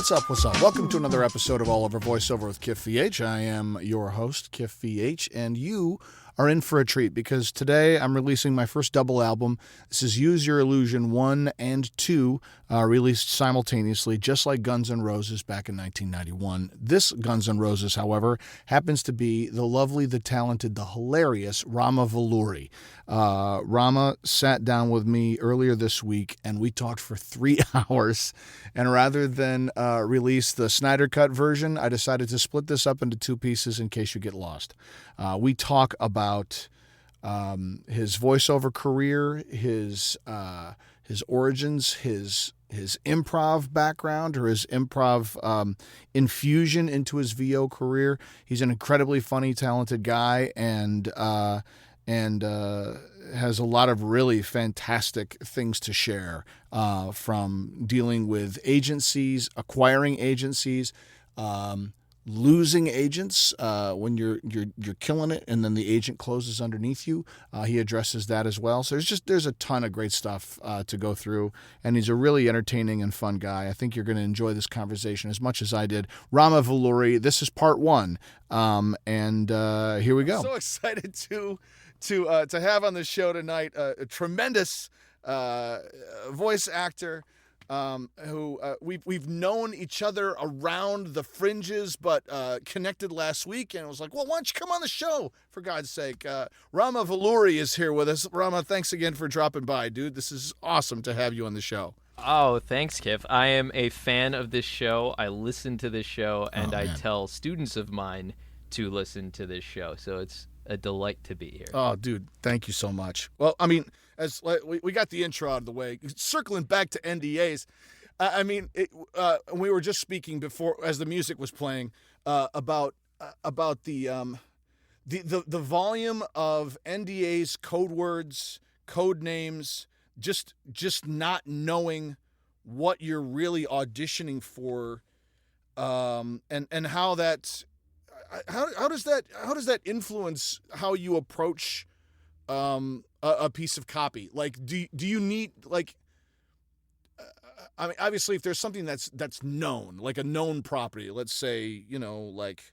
What's up? Welcome to another episode of All Over Voiceover with Kif VH. I am your host, Kif VH, and you are in for a treat because today I'm releasing my first double album. This is Use Your Illusion 1 and 2, released simultaneously, just like Guns N' Roses back in 1991. This Guns N' Roses, however, happens to be the lovely, the talented, the hilarious Rama Vallury. Rama sat down with me earlier this week, and we talked for 3 hours. And rather than release the Snyder Cut version, I decided to split this up into 2 pieces in case you get lost. We talk about his voiceover career, his origins, his improv background, or his improv infusion into his VO career. He's an incredibly funny, talented guy, and has a lot of really fantastic things to share, from dealing with agencies, acquiring agencies, losing agents when you're killing it, and then the agent closes underneath you. He addresses that as well. So there's a ton of great stuff to go through, and he's a really entertaining and fun guy. I think you're going to enjoy this conversation as much as I did. Rama Vallury, this is part 1, and here we go. I'm so excited to have on the show tonight a tremendous voice actor. Who we've known each other around the fringes, but connected last week, and it was like, well, why don't you come on the show, for God's sake. Rama Vallury is here with us. Rama, thanks again for dropping by, dude. This is awesome to have you on the show. Oh, thanks, Kif. I am a fan of this show. I listen to this show, and I tell students of mine to listen to this show, so it's a delight to be here. Oh, dude, thank you so much. Well, I mean, as we got the intro out of the way, circling back to NDAs, we were just speaking before, as the music was playing, about the volume of NDAs, code words, code names, just not knowing what you're really auditioning for, and how that. How does that influence how you approach a piece of copy? Like, do you need, like, I mean, obviously, if there's something that's known, like a known property, let's say, like,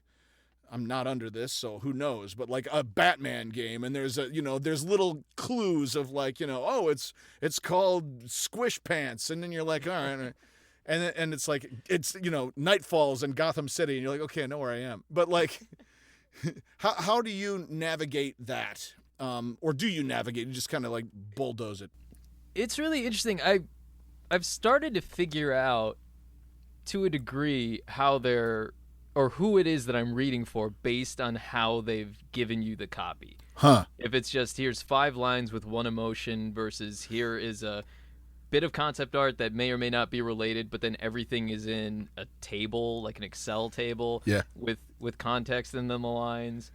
I'm not under this, so who knows? But like a Batman game, and there's little clues of like, oh, it's called Squish Pants, and then you're like, all right. And it's like, it's, night falls in Gotham City, and you're like, okay, I know where I am. But like, how do you navigate that? Or do you navigate? You just kind of like bulldoze it? It's really interesting. I've started to figure out, to a degree, who it is that I'm reading for based on how they've given you the copy. Huh. If it's just, here's 5 lines with 1 emotion versus here is a bit of concept art that may or may not be related, but then everything is in a table, like an Excel table, with context in the lines.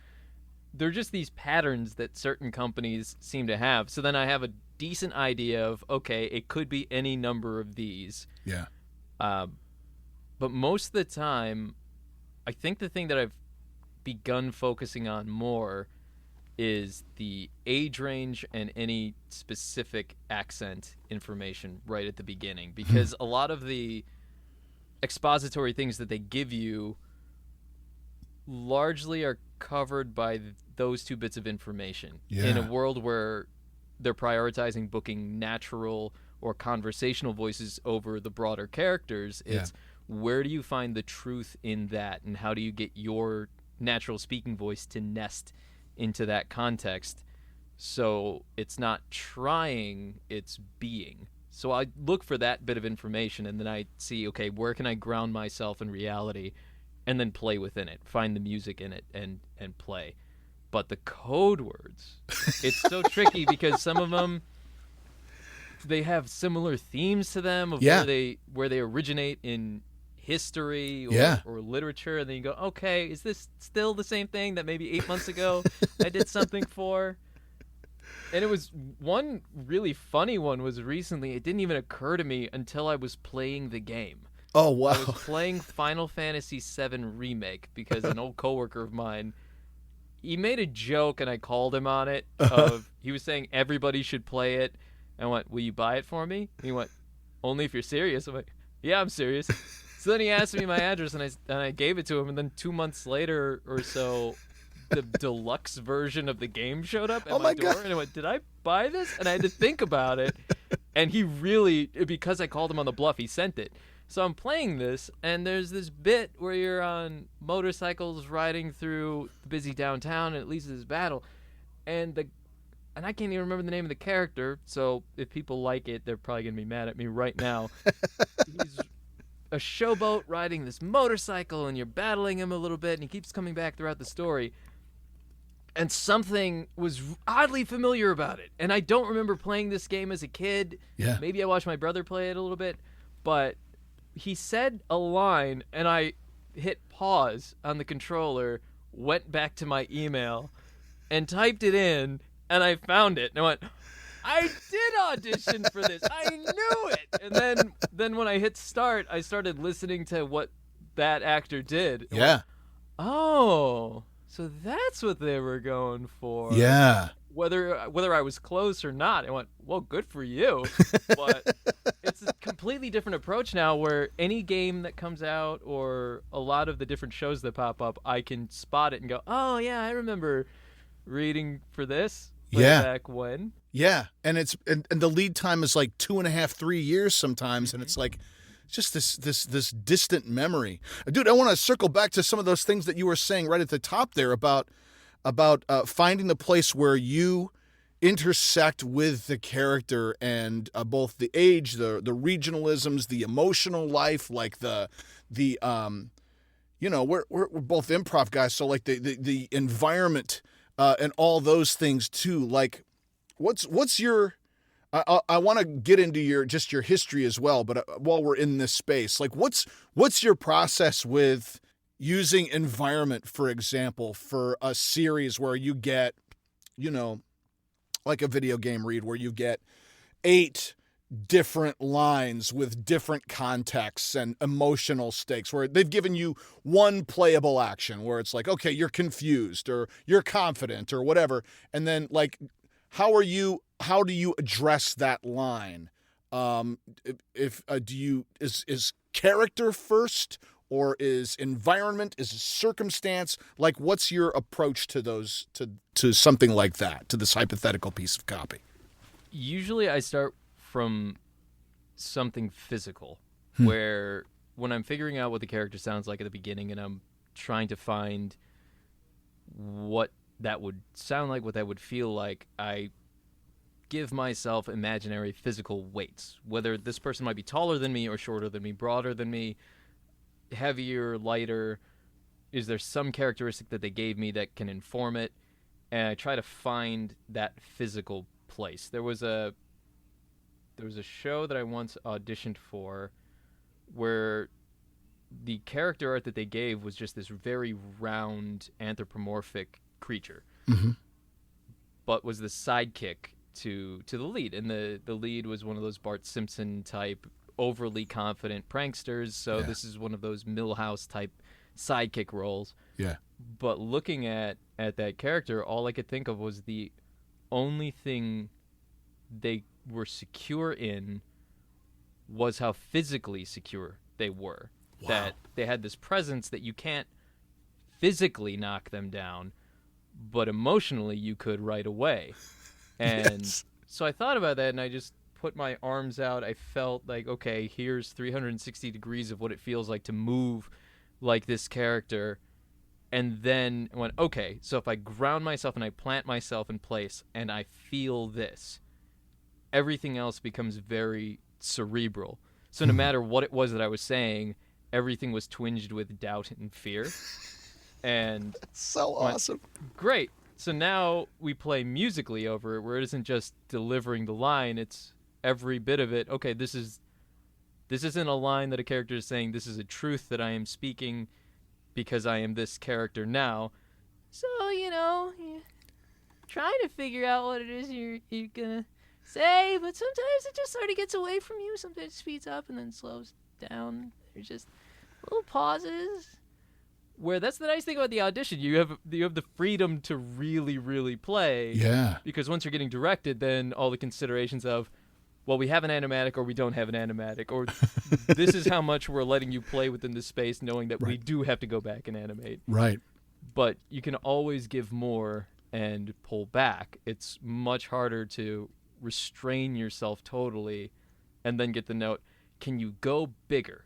They're just these patterns that certain companies seem to have. So then I have a decent idea of, okay, it could be any number of these. Yeah. But most of the time, I think the thing that I've begun focusing on more is the age range and any specific accent information right at the beginning, because a lot of the expository things that they give you largely are covered by those 2 bits of information. In a world where they're prioritizing booking natural or conversational voices over the broader characters, it's where do you find the truth in that, and how do you get your natural speaking voice to nest into that context, so it's not trying, it's being. So I look for that bit of information, and then I see, okay, where can I ground myself in reality, and then play within it, find the music in it, and play. But the code words, it's so tricky because some of them, they have similar themes to them of where they originate in history or literature, and then you go, okay, is this still the same thing that maybe 8 months ago I did something for? And it was one really funny one was recently, it didn't even occur to me until I was playing the game. Oh, wow. I was playing Final Fantasy VII Remake because an old coworker of mine, he made a joke and I called him on it. He was saying everybody should play it. And I went, will you buy it for me? And he went, only if you're serious. I'm like, yeah, I'm serious. So then he asked me my address, and I gave it to him, and then 2 months later or so, the deluxe version of the game showed up at my door, God. And I went, did I buy this? And I had to think about it, and he really, because I called him on the bluff, he sent it. So I'm playing this, and there's this bit where you're on motorcycles riding through the busy downtown, and it leads to this battle, and I can't even remember the name of the character, so if people like it, they're probably going to be mad at me right now. He's a showboat riding this motorcycle, and you're battling him a little bit, and he keeps coming back throughout the story. And something was oddly familiar about it. And I don't remember playing this game as a kid. Yeah. Maybe I watched my brother play it a little bit. But he said a line, and I hit pause on the controller, went back to my email, and typed it in, and I found it. And I went, I did audition for this. I knew it. And then when I hit start, I started listening to what that actor did. Yeah. Went, oh, so that's what they were going for. Yeah. Whether I was close or not, I went, well, good for you. But it's a completely different approach now where any game that comes out or a lot of the different shows that pop up, I can spot it and go, oh, yeah, I remember reading for this way back when. Yeah, and it's and the lead time is like 2.5, 3 years sometimes, and it's like just this distant memory. Dude, I want to circle back to some of those things that you were saying right at the top there about finding the place where you intersect with the character and both the age, the regionalisms, the emotional life, like the you know, we're both improv guys, so like the environment and all those things too. Like, what's your I want to get into your history as well, but while we're in this space, like what's your process with using environment, for example, for a series where you get, you know, like a video game read where you get 8 different lines with different contexts and emotional stakes, where they've given you one playable action where it's like, okay, you're confused or you're confident or whatever, and then like how do you address that line? Is character first, or is environment, is circumstance? Like, what's your approach to those, to something like that, to this hypothetical piece of copy? Usually I start from something physical, where when I'm figuring out what the character sounds like at the beginning and I'm trying to find what that would sound like, what that would feel like, I give myself imaginary physical weights, whether this person might be taller than me or shorter than me, broader than me, heavier, lighter. Is there some characteristic that they gave me that can inform it? And I try to find that physical place. There was a show that I once auditioned for where the character art that they gave was just this very round anthropomorphic creature, but was the sidekick to the lead, and the lead was one of those Bart Simpson type overly confident pranksters, so this is one of those Milhouse type sidekick roles. But looking at that character, all I could think of was the only thing they were secure in was how physically secure they were. Wow. That they had this presence that you can't physically knock them down, but emotionally you could right away. And so I thought about that, and I just put my arms out. I felt like, okay, here's 360 degrees of what it feels like to move like this character. And then I went, okay, so if I ground myself and I plant myself in place and I feel this, everything else becomes very cerebral. So no matter what it was that I was saying, everything was twinged with doubt and fear. And that's so awesome. Great. So now we play musically over it, where it isn't just delivering the line, it's every bit of it. Okay, this isn't a line that a character is saying, this is a truth that I am speaking because I am this character now. So, you know, you're trying to figure out what it is you're gonna say, but sometimes it just sort of gets away from you. Sometimes it speeds up and then slows down. There's just little pauses. Where that's the nice thing about the audition. You have the freedom to really, really play. Yeah. Because once you're getting directed, then all the considerations of, well, we have an animatic or we don't have an animatic, or this is how much we're letting you play within this space, knowing that we do have to go back and animate. Right. But you can always give more and pull back. It's much harder to restrain yourself totally and then get the note, can you go bigger?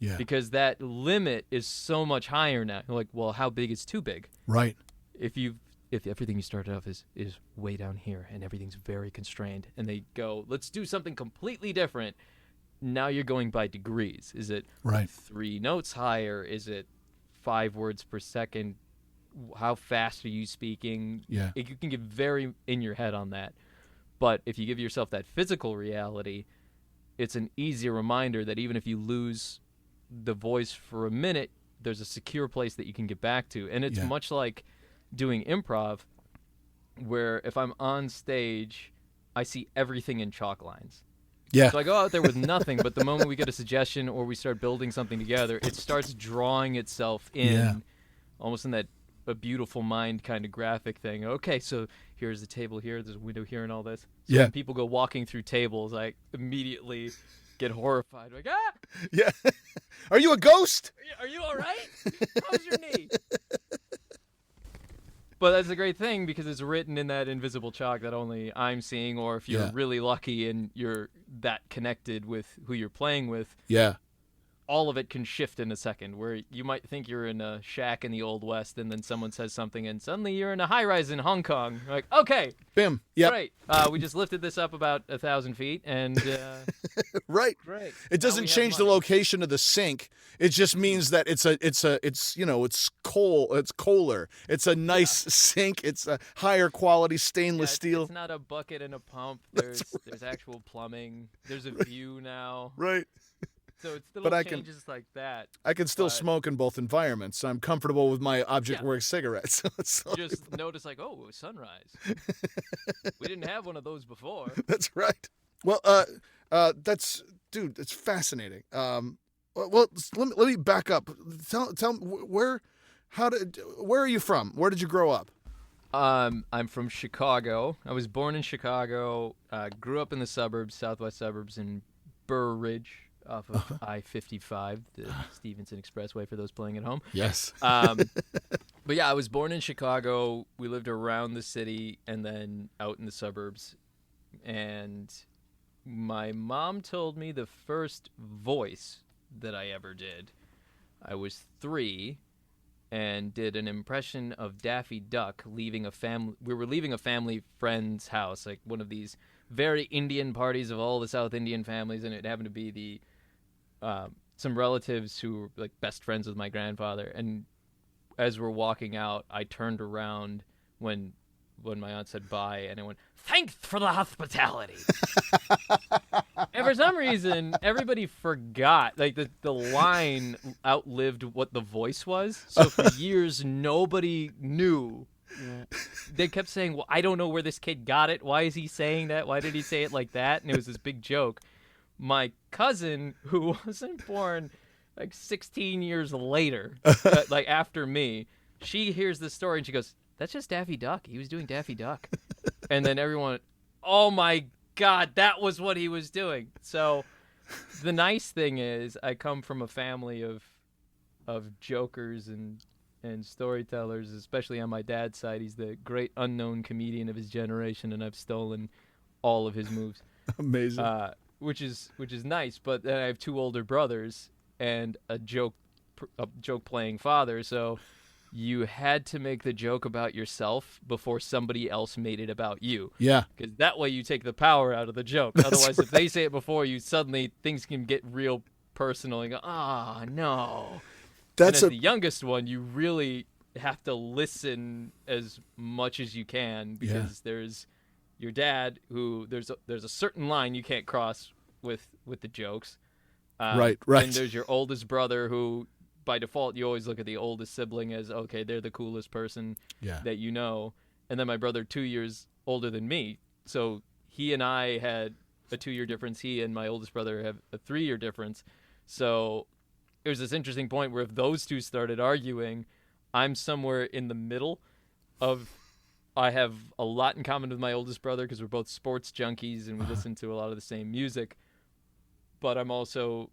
Yeah. Because that limit is so much higher now. You're like, well, how big is too big? Right. If everything you started off is way down here and everything's very constrained, and they go, let's do something completely different. Now you're going by degrees. Is it 3 notes higher? Is it 5 words per second? How fast are you speaking? Yeah. You can get very in your head on that. But if you give yourself that physical reality, it's an easy reminder that even if you lose the voice for a minute, there's a secure place that you can get back to. And it's much like doing improv, where if I'm on stage, I see everything in chalk lines. Yeah. So I go out there with nothing, but the moment we get a suggestion or we start building something together, it starts drawing itself in, almost in that A Beautiful Mind kind of graphic thing. Okay, so here's the table here, there's a window here and all this. So when people go walking through tables, I immediately get horrified. Like, ah! Yeah. Are you a ghost? Are you all right? How's your knee? But that's a great thing because it's written in that invisible chalk that only I'm seeing, or if you're really lucky and you're that connected with who you're playing with, all of it can shift in a second, where you might think you're in a shack in the Old West and then someone says something and suddenly you're in a high-rise in Hong Kong. You're like, okay. Bim. Yep. Great. We just lifted this up about 1,000 feet and... Right. Great. It doesn't change the location of the sink. It just means that it's kohler. It's a nice sink. It's a higher quality stainless steel. It's not a bucket and a pump. There's actual plumbing. There's a view now. Right. So it's little changes like that. I can still smoke in both environments. So I'm comfortable with my object work cigarettes. Just notice like, oh, it was sunrise. We didn't have one of those before. That's right. Well, that's fascinating. Well, let me back up. Tell me where are you from? Where did you grow up? I'm from Chicago. I was born in Chicago. Grew up in the suburbs, southwest suburbs in Burr Ridge, off of I-55, the Stevenson Expressway for those playing at home. Yes. But yeah, I was born in Chicago. We lived around the city and then out in the suburbs. And my mom told me the first voice that I ever did. I was 3 and did an impression of Daffy Duck leaving a family. We were leaving a family friend's house, like one of these very Indian parties of all the South Indian families, and it happened to be the some relatives who were like best friends with my grandfather. And as we're walking out, I turned around when my aunt said bye, and I went, "Thanks for the hospitality." And for some reason, everybody forgot. Like the line outlived what the voice was. So for years, nobody knew. They kept saying, "Well, I don't know where this kid got it. Why is he saying that? Why did he say it like that?" And it was this big joke. My cousin, who wasn't born like 16 years later, like after me, she hears this story and she goes, "That's just Daffy Duck. He was doing Daffy Duck." And then everyone, "Oh my God, that was what he was doing." So the nice thing is I come from a family of jokers and storytellers, especially on my dad's side. He's the great unknown comedian of his generation, and I've stolen all of his moves. Amazing. Which is nice. But then I have 2 older brothers and a joke playing father, so you had to make the joke about yourself before somebody else made it about you. Yeah. Because that way you take the power out of the joke. Otherwise, if they say it before you, suddenly things can get real personal and go, "Oh, no." And as the youngest one, you really have to listen as much as you can, because there's your dad, who there's a certain line you can't cross with the jokes. Right. And there's your oldest brother, who by default you always look at the oldest sibling as, okay, they're the coolest person that you know. And then my brother, 2 years older than me, so he and I had a 2-year difference. He and my oldest brother have a 3-year difference. So it was this interesting point where if those two started arguing, I'm somewhere in the middle of I have a lot in common with my oldest brother because we're both sports junkies and we listen to a lot of the same music. But I'm also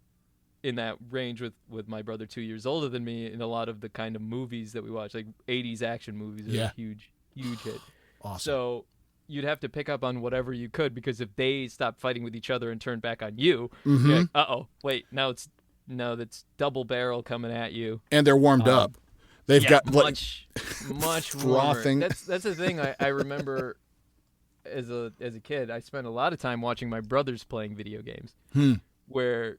in that range with my brother 2 years older than me in a lot of the kind of movies that we watch, like 80s action movies are a huge hit. Awesome. So you'd have to pick up on whatever you could, because if they stopped fighting with each other and turned back on you, you're like, uh-oh, wait, that's double barrel coming at you. And they're warmed up. They've got much frothing. Warmer. That's the thing I remember as a kid. I spent a lot of time watching my brothers playing video games, where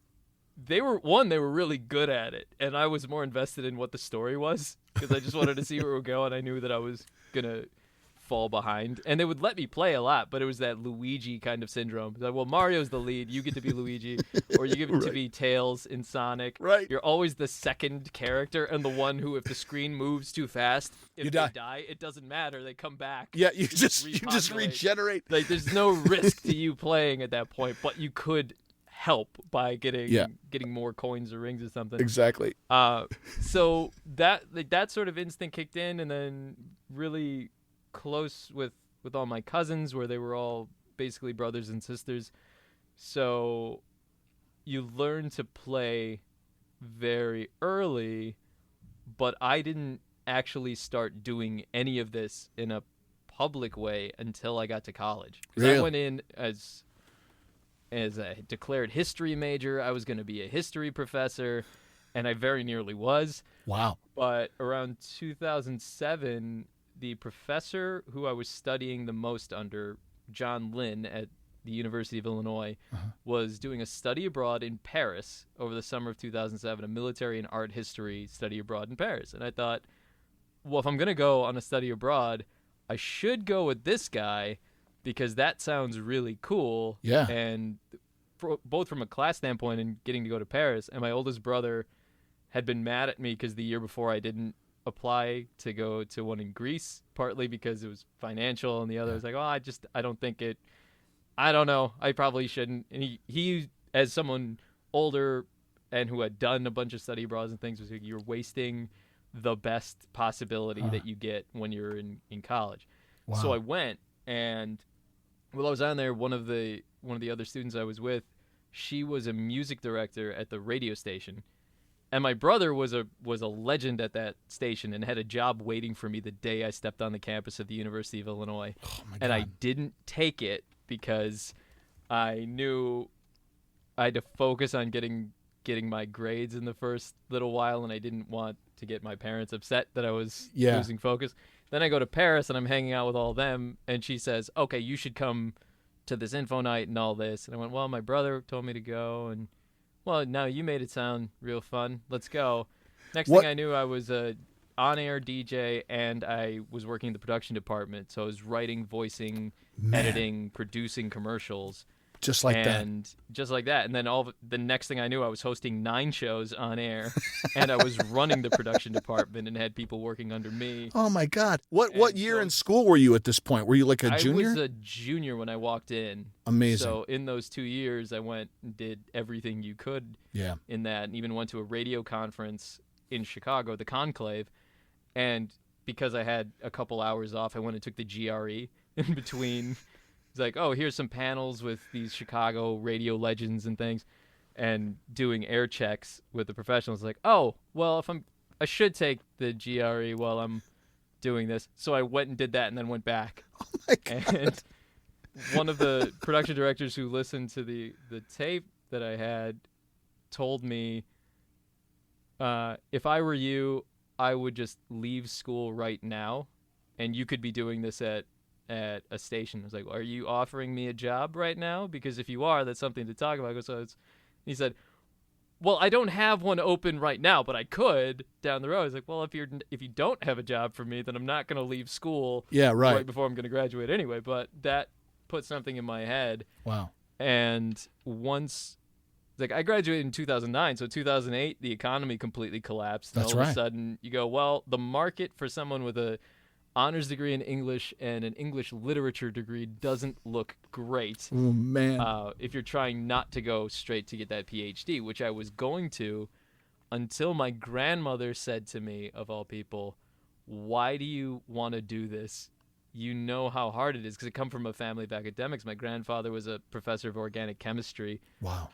they were really good at it, and I was more invested in what the story was because I just wanted to see where it would go, and I knew that I was gonna fall behind. And they would let me play a lot, but it was that Luigi kind of syndrome. Like, well, Mario's the lead, you get to be Luigi, or you get to be Tails in Sonic. Right. You're always the second character and the one who, if the screen moves too fast, if you they die, it doesn't matter. They come back. Yeah, you just regenerate. Like, there's no risk to you playing at that point, but you could help by getting more coins or rings or something. Exactly. So that sort of instinct kicked in, and then really close with all my cousins, where they were all basically brothers and sisters. So you learn to play very early, but I didn't actually start doing any of this in a public way until I got to college. Really? I went in as a declared history major. I was going to be a history professor, and I very nearly was. Wow. But around 2007, the professor who I was studying the most under, John Lynn at the University of Illinois, was doing a study abroad in Paris over the summer of 2007, a military and art history study abroad in Paris. And I thought, well, if I'm going to go on a study abroad, I should go with this guy because that sounds really cool. Yeah. And both from a class standpoint and getting to go to Paris, and my oldest brother had been mad at me because the year before I didn't apply to go to one in Greece, partly because it was financial, and the other was like, oh, I don't think it, I don't know, I probably shouldn't. And he as someone older and who had done a bunch of study abroads and things, was like, you're wasting the best possibility that you get when you're in college. Wow. So I went, and while I was on there, one of the other students I was with, she was a music director at the radio station. And my brother was a legend at that station and had a job waiting for me the day I stepped on the campus of the University of Illinois. Oh my God. And I didn't take it because I knew I had to focus on getting my grades in the first little while, and I didn't want to get my parents upset that I was losing focus. Then I go to Paris, and I'm hanging out with all them, and she says, okay, you should come to this info night and all this. And I went, well, my brother told me to go, and well, now you made it sound real fun. Let's go. Next thing I knew, I was a on-air DJ, and I was working in the production department. So I was writing, voicing, editing, producing commercials. Just like that. And just like that. And then the next thing I knew, I was hosting 9 shows on air, and I was running the production department and had people working under me. Oh, my God. What year in school were you at this point? Were you like a junior? I was a junior when I walked in. Amazing. So in those 2 years, I went and did everything you could in that, and even went to a radio conference in Chicago, the Conclave. And because I had a couple hours off, I went and took the GRE in between. It's like, oh, here's some panels with these Chicago radio legends and things, and doing air checks with the professionals. Like, oh, well, I should take the GRE while I'm doing this. So I went and did that, and then went back. Oh my God. And one of the production directors who listened to the tape that I had told me, if I were you, I would just leave school right now, and you could be doing this at a station. I was like, well, are you offering me a job right now? Because if you are, that's something to talk about. He said, well, I don't have one open right now, but I could down the road. I was like, well, if you don't have a job for me, then I'm not going to leave school right before I'm going to graduate anyway. But that put something in my head. Wow. And once, like, I graduated in 2009, so 2008, the economy completely collapsed. And That's all right. of a sudden, you go, well, the market for someone with a honors degree in English and an English literature degree doesn't look great. Oh, man. If you're trying not to go straight to get that PhD, which I was going to, until my grandmother said to me, of all people, why do you want to do this? you know how hard it is, because I come from a family of academics. My grandfather was a professor of organic chemistry. Wow.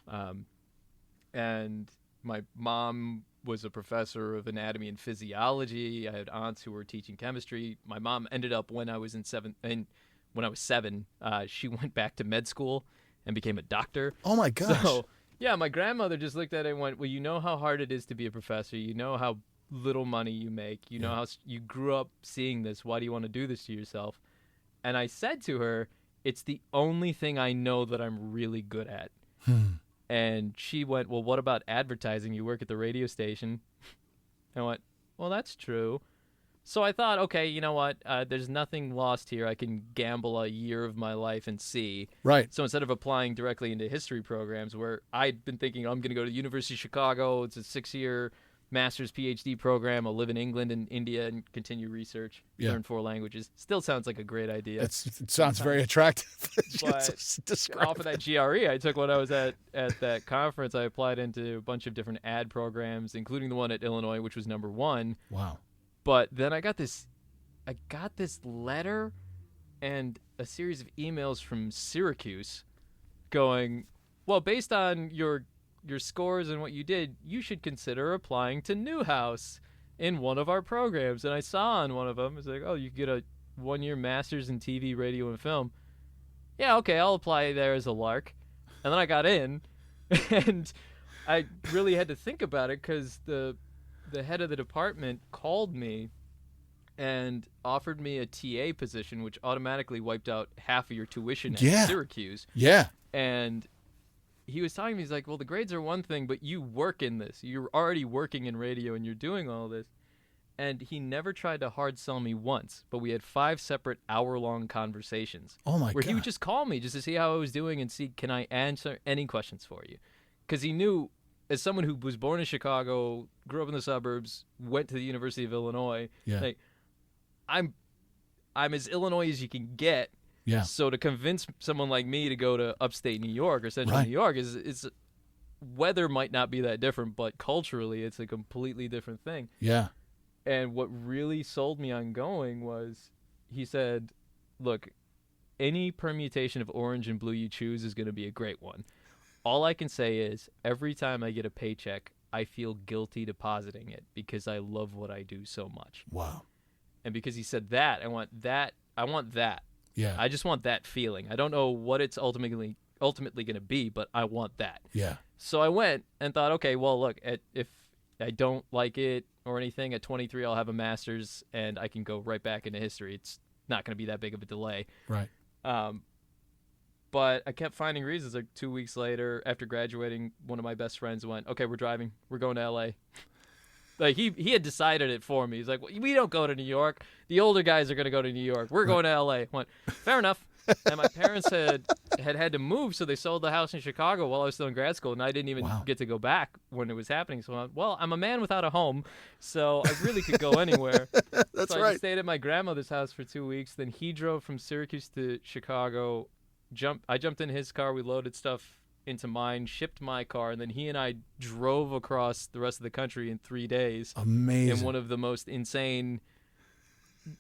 And my mom was a professor of anatomy and physiology. I had aunts who were teaching chemistry. My mom ended up, when I was seven, she went back to med school and became a doctor. Oh my gosh. So yeah, my grandmother just looked at it and went, well, you know how hard it is to be a professor. You know how little money you make. You know how you grew up seeing this. Why do you want to do this to yourself? And I said to her, it's the only thing I know that I'm really good at. And she went, well, what about advertising? You work at the radio station. I went, well, that's true. So I thought, okay, you know what? There's nothing lost here. I can gamble a year of my life and see. Right. So instead of applying directly into history programs, where I'd been thinking, I'm going to go to the University of Chicago. It's a 6-year master's PhD program. I'll live in England and India and continue research, learn 4 languages. Still sounds like a great idea. It sounds very attractive. But off of that GRE I took when I was at that conference, I applied into a bunch of different ad programs, including the one at Illinois, which was number 1. Wow. But then I got this letter and a series of emails from Syracuse going, well, based on your scores and what you did, you should consider applying to Newhouse in one of our programs. And I saw on one of them, it's like, oh, you can get a 1-year master's in TV, radio, and film. Yeah, okay, I'll apply there as a lark. And then I got in, and I really had to think about it, because the head of the department called me and offered me a TA position, which automatically wiped out half of your tuition at Syracuse. Yeah. And he was telling me, he's like, well, the grades are one thing, but you work in this. You're already working in radio, and you're doing all this. And he never tried to hard sell me once, but we had 5 separate hour-long conversations. Oh, my God. Where he would just call me just to see how I was doing and see, can I answer any questions for you? Because he knew, as someone who was born in Chicago, grew up in the suburbs, went to the University of Illinois, like, I'm as Illinois as you can get. Yeah. So to convince someone like me to go to upstate New York or central New York is weather might not be that different, but culturally it's a completely different thing. Yeah. And what really sold me on going was, he said, look, any permutation of orange and blue you choose is going to be a great one. All I can say is, every time I get a paycheck, I feel guilty depositing it because I love what I do so much. Wow. And because he said that, I want that. Yeah. I just want that feeling. I don't know what it's ultimately going to be, but I want that. Yeah. So I went and thought, okay, well, look, if I don't like it or anything, at 23 I'll have a master's and I can go right back into history. It's not going to be that big of a delay. Right. But I kept finding reasons. Like 2 weeks later, after graduating, one of my best friends went, okay, we're driving. We're going to L.A. Like, he had decided it for me. He's like, well, we don't go to New York. The older guys are going to go to New York. We're going to L.A. I went, fair enough. And my parents had to move, so they sold the house in Chicago while I was still in grad school, and I didn't even get to go back when it was happening. So I'm a man without a home, so I really could go anywhere. That's so right. I just stayed at my grandmother's house for 2 weeks. Then he drove from Syracuse to Chicago. I jumped in his car. We loaded stuff into mine, shipped my car, and then he and I drove across the rest of the country in 3 days. Amazing. In one of the most insane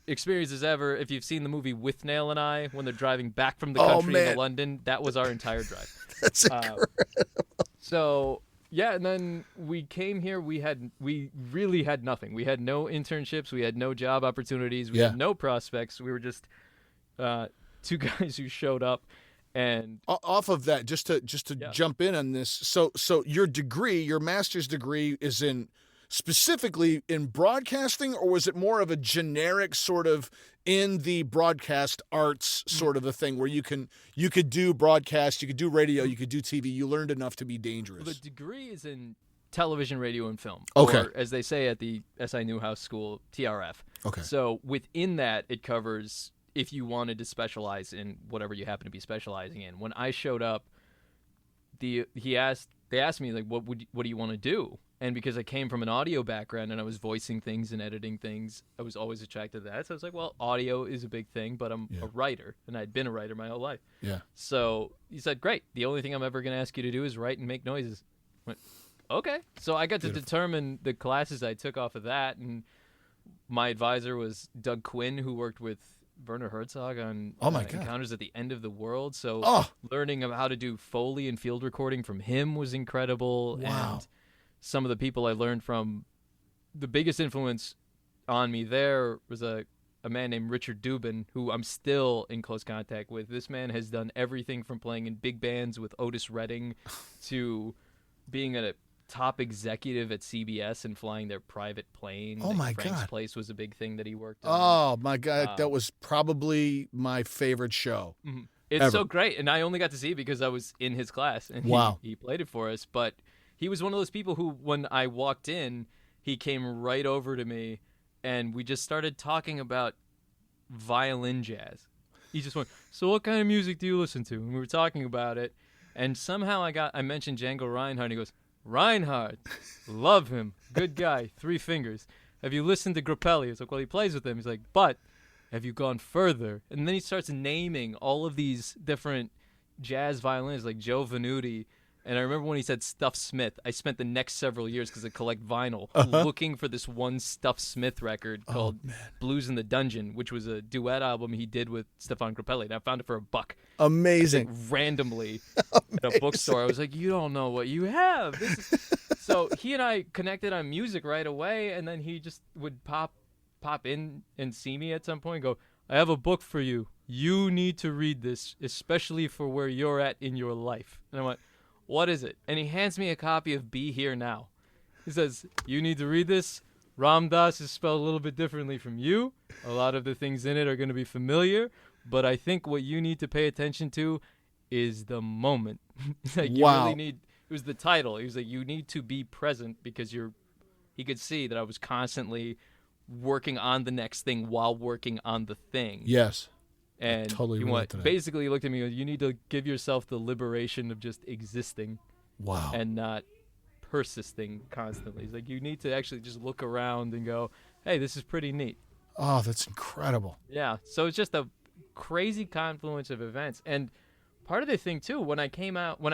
experiences ever. If you've seen the movie With Nail and I, when they're driving back from the country into London, that was our entire drive. That's incredible. So yeah, and then we came here. We really had nothing. We had no internships. We had no job opportunities. We had no prospects. We were just 2 guys who showed up. And off of that, just to jump in on this, so your degree, your master's degree, is in specifically in broadcasting, or was it more of a generic sort of in the broadcast arts sort of a thing where you could do broadcast, you could do radio, you could do TV, you learned enough to be dangerous? Well, the degree is in television, radio, and film. Okay. Or, as they say at the SI Newhouse School, TRF. Okay. So within that, it covers if you wanted to specialize in whatever you happen to be specializing in. When I showed up, they asked me, like, what do you want to do? And because I came from an audio background and I was voicing things and editing things, I was always attracted to that. So I was like, well, audio is a big thing, but I'm a writer, and I'd been a writer my whole life. Yeah. So he said, great. The only thing I'm ever going to ask you to do is write and make noises. I went, okay. So I got to determine the classes I took off of that, and my advisor was Doug Quinn, who worked with Werner Herzog on Oh my God. Encounters at the End of the World. So Oh. learning about how to do Foley and field recording from him was incredible. Wow. And some of the people I learned from, the biggest influence on me there was a man named Richard Dubin, who I'm still in close contact with. This man has done everything from playing in big bands with Otis Redding to being a top executive at CBS and flying their private plane. Oh, my Frank's God. Place was a big thing that he worked on. Oh my God, that was probably my favorite show. It's ever. so great, and I only got to see it because I was in his class, and Wow. he played it for us. But he was one of those people who, when I walked in, he came right over to me, and we just started talking about violin jazz. He just went, "So what kind of music do you listen to?" And we were talking about it, and somehow I mentioned Django Reinhardt, and he goes, "Reinhardt, love him, good guy, 3 fingers. Have you listened to Grappelli?" It's like, well, he plays with them. He's like, but have you gone further? And then he starts naming all of these different jazz violinists like Joe Venuti. And I remember when he said Stuff Smith, I spent the next several years, because I collect vinyl, looking for this one Stuff Smith record called Blues in the Dungeon, which was a duet album he did with Stefan Grappelli. And I found it for $1. Amazing. Randomly at a bookstore. I was like, you don't know what you have. So he and I connected on music right away, and then he just would pop in and see me at some point and go, "I have a book for you. You need to read this, especially for where you're at in your life." And I went, "What is it?" And he hands me a copy of Be Here Now. He says, "You need to read this. Ram Dass is spelled a little bit differently from you. A lot of the things in it are going to be familiar, but I think what you need to pay attention to is the moment." Like, you Wow. really need, it was the title. He was like, you need to be present, because he could see that I was constantly working on the next thing while working on the thing. Yes. And totally he relate to that. basically looked at me and goes, "You need to give yourself the liberation of just existing Wow. and not persisting constantly." He's like, you need to actually just look around and go, "Hey, this is pretty neat." Oh, that's incredible. Yeah, so it's just a crazy confluence of events. And part of the thing, too, when I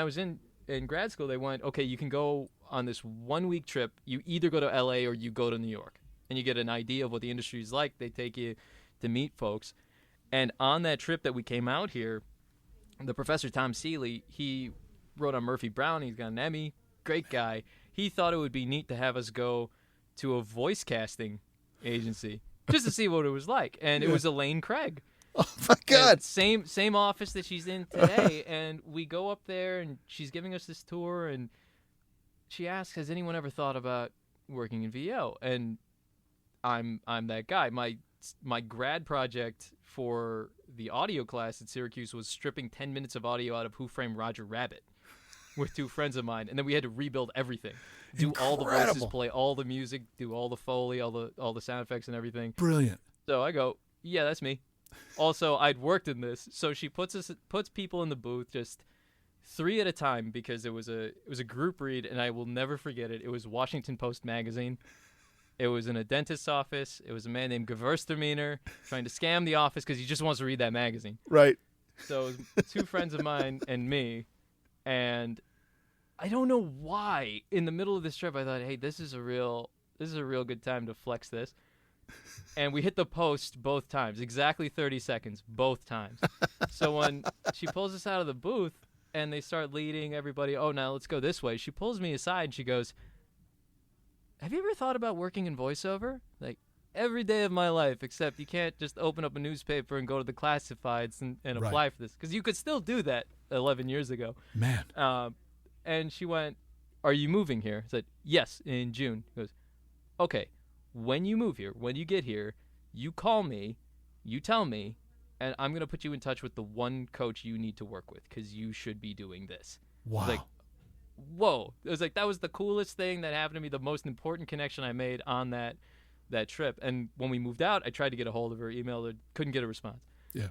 was in grad school, they went, "Okay, you can go on this 1-week trip. You either go to LA or you go to New York, and you get an idea of what the industry is like. They take you to meet folks." And on that trip that we came out here, the professor, Tom Seeley, he wrote on Murphy Brown. He's got an Emmy. Great guy. He thought it would be neat to have us go to a voice casting agency just to see what it was like. And it was Elaine Craig. Oh my God. And same office that she's in today. And we go up there, and she's giving us this tour, and she asks, "Has anyone ever thought about working in VO?" And I'm that guy. My grad project for the audio class at Syracuse was stripping 10 minutes of audio out of Who Framed Roger Rabbit with 2 friends of mine, and then we had to rebuild everything, do all the voices, play all the music, do all the Foley, all the sound effects and everything. Brilliant. So I go, "Yeah, that's me." Also, I'd worked in this, so she puts people in the booth, just 3 at a time, because it was a group read, and I will never forget it. It was Washington Post magazine. It was in a dentist's office. It was a man named Gewürztraminer trying to scam the office because he just wants to read that magazine. Right. So it was 2 friends of mine and me, and I don't know why in the middle of this trip I thought, "Hey, this is a real good time to flex this." And we hit the post both times, exactly 30 seconds, both times. So when she pulls us out of the booth and they start leading everybody, "Oh, now let's go this way," she pulls me aside and she goes, "Have you ever thought about working in voiceover? Like, every day of my life, except you can't just open up a newspaper and go to the classifieds and apply for this." Because you could still do that 11 years ago. Man. And she went, "Are you moving here?" I said, "Yes, in June." She goes, "Okay, when you move here, when you get here, you call me, you tell me, and I'm going to put you in touch with the one coach you need to work with, because you should be doing this." Wow. I was like, whoa. It was like, that was the coolest thing that happened to me, the most important connection I made on that trip. And when we moved out, I tried to get a hold of her, emailed her, couldn't get a response. Yeah.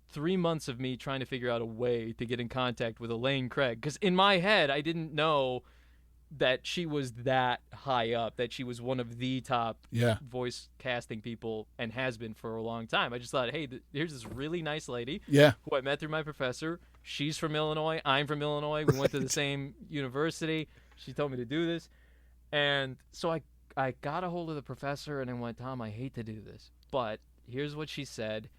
3 months of me trying to figure out a way to get in contact with Elaine Craig, because in my head, I didn't know that she was that high up, that she was one of the top voice casting people, and has been for a long time. I just thought, hey, here's this really nice lady who I met through my professor. She's from Illinois. I'm from Illinois. We went to the same university. She told me to do this. And so I got a hold of the professor, and I went, "Tom, I hate to do this, but here's what she said.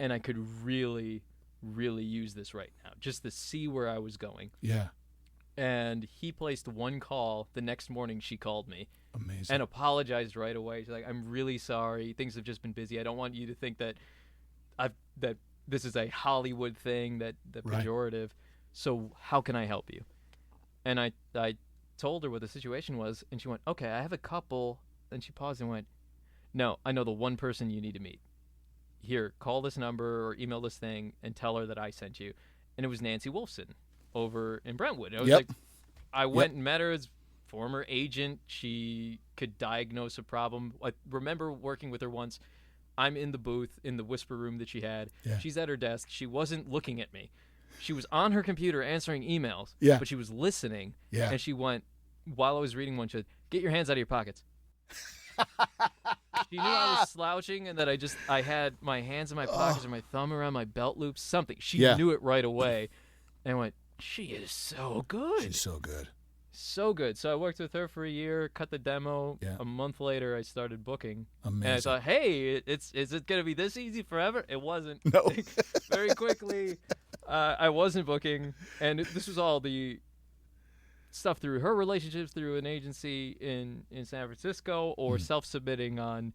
and I could really, really use this right now, just to see where I was going. Yeah. And he placed one call. The next morning, she called me. Amazing. And apologized right away. She's like, "I'm really sorry. Things have just been busy. I don't want you to think that that this is a Hollywood thing, that pejorative. So how can I help you?" And I told her what the situation was, and she went, "Okay, I have a couple." And she paused and went, "No, I know the one person you need to meet. Here, call this number or email this thing and tell her that I sent you." And it was Nancy Wolfson over in Brentwood. I was like, I went and met her as former agent. She could diagnose a problem. I remember working with her once. I'm in the booth in the whisper room that she had. Yeah. She's at her desk. She wasn't looking at me. She was on her computer answering emails, but she was listening. Yeah. And she went, while I was reading one, she said, "Get your hands out of your pockets." She knew I was slouching and that I had my hands in my pockets or my thumb around my belt loops, something. She knew it right away and went, "She is so good." She's so good. So good. So I worked with her for a year, cut the demo. Yeah. A month later, I started booking. Amazing. And I thought, hey, is it going to be this easy forever? It wasn't. No. Very quickly, I wasn't booking. And this was all the stuff through her relationships through an agency in San Francisco or self-submitting on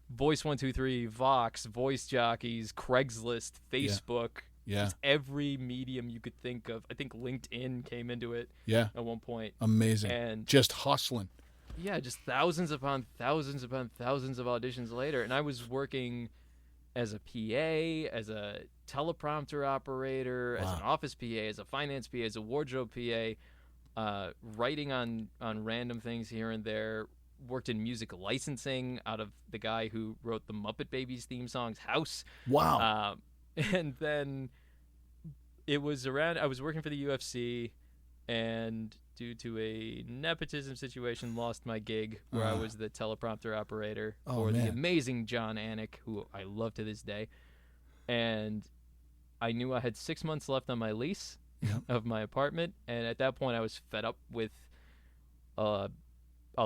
Voice 123, Vox, Voice Jockeys, Craigslist, Facebook. Yeah. Just every medium you could think of. I think LinkedIn came into it at one point. Amazing. And just hustling. Yeah, just thousands upon thousands upon thousands of auditions later. And I was working as a PA, as a teleprompter operator, as an office PA, as a finance PA, as a wardrobe PA, writing on random things here and there. Worked in music licensing out of the guy who wrote the Muppet Babies theme songs, House. Wow. And then I was working for the UFC, and due to a nepotism situation, lost my gig where I was the teleprompter operator for the amazing John Anik, who I love to this day. And I knew I had 6 months left on my lease of my apartment, and at that point I was fed up with a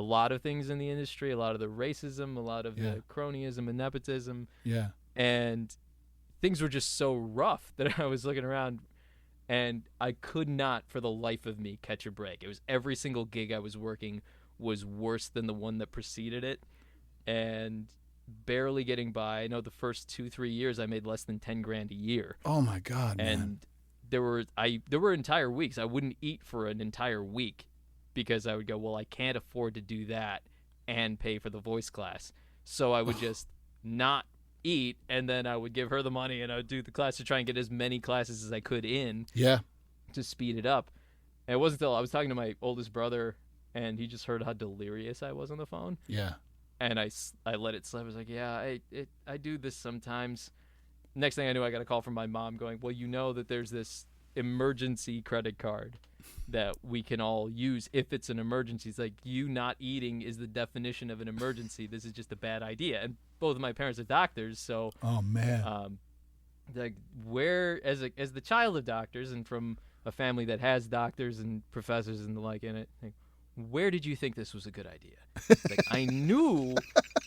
lot of things in the industry, a lot of the racism, a lot of the cronyism and nepotism. Yeah. And things were just so rough that I was looking around and I could not for the life of me catch a break. It was every single gig I was working was worse than the one that preceded it and barely getting by. I know the first 2-3 years I made less than 10 grand a year. Oh my God, man. And there were entire weeks I wouldn't eat for an entire week because I would go, well, I can't afford to do that and pay for the voice class. So I would just not eat, and then I would give her the money and I would do the class to try and get as many classes as I could in to speed it up. And it wasn't until I was talking to my oldest brother and he just heard how delirious I was on the phone. Yeah. And I let it slip. I was like, yeah, I do this sometimes. Next thing I knew, I got a call from my mom going, well, you know that there's this emergency credit card that we can all use if it's an emergency. It's like, you not eating is the definition of an emergency. This is just a bad idea. And both of my parents are doctors, so like, where as the child of doctors and from a family that has doctors and professors and the like in it, like, where did you think this was a good idea? Like, I knew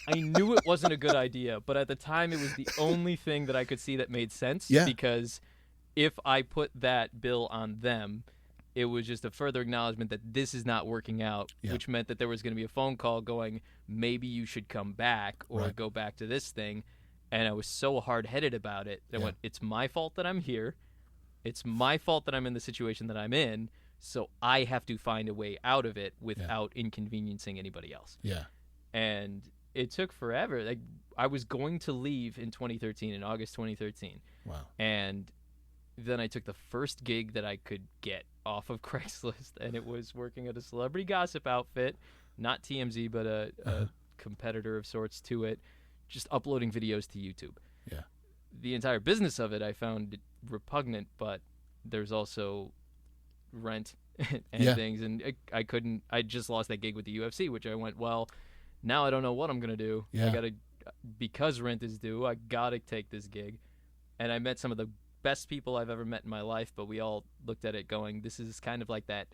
it wasn't a good idea, but at the time it was the only thing that I could see that made sense. Because if I put that bill on them, it was just a further acknowledgement that this is not working out, which meant that there was going to be a phone call going, maybe you should come back or go back to this thing. And I was so hard-headed about it that I went, it's my fault that I'm here. It's my fault that I'm in the situation that I'm in. So I have to find a way out of it without inconveniencing anybody else. Yeah. And it took forever. Like, I was going to leave in 2013, in August 2013. Wow. And then I took the first gig that I could get off of Craigslist, and it was working at a celebrity gossip outfit, not TMZ, but a competitor of sorts to it, just uploading videos to YouTube. Yeah. The entire business of it I found repugnant, but there's also rent and things, and I just lost that gig with the UFC, which I went, well, now I don't know what I'm going to do. Because rent is due, I got to take this gig. And I met some of the best people I've ever met in my life, but we all looked at it going, this is kind of like that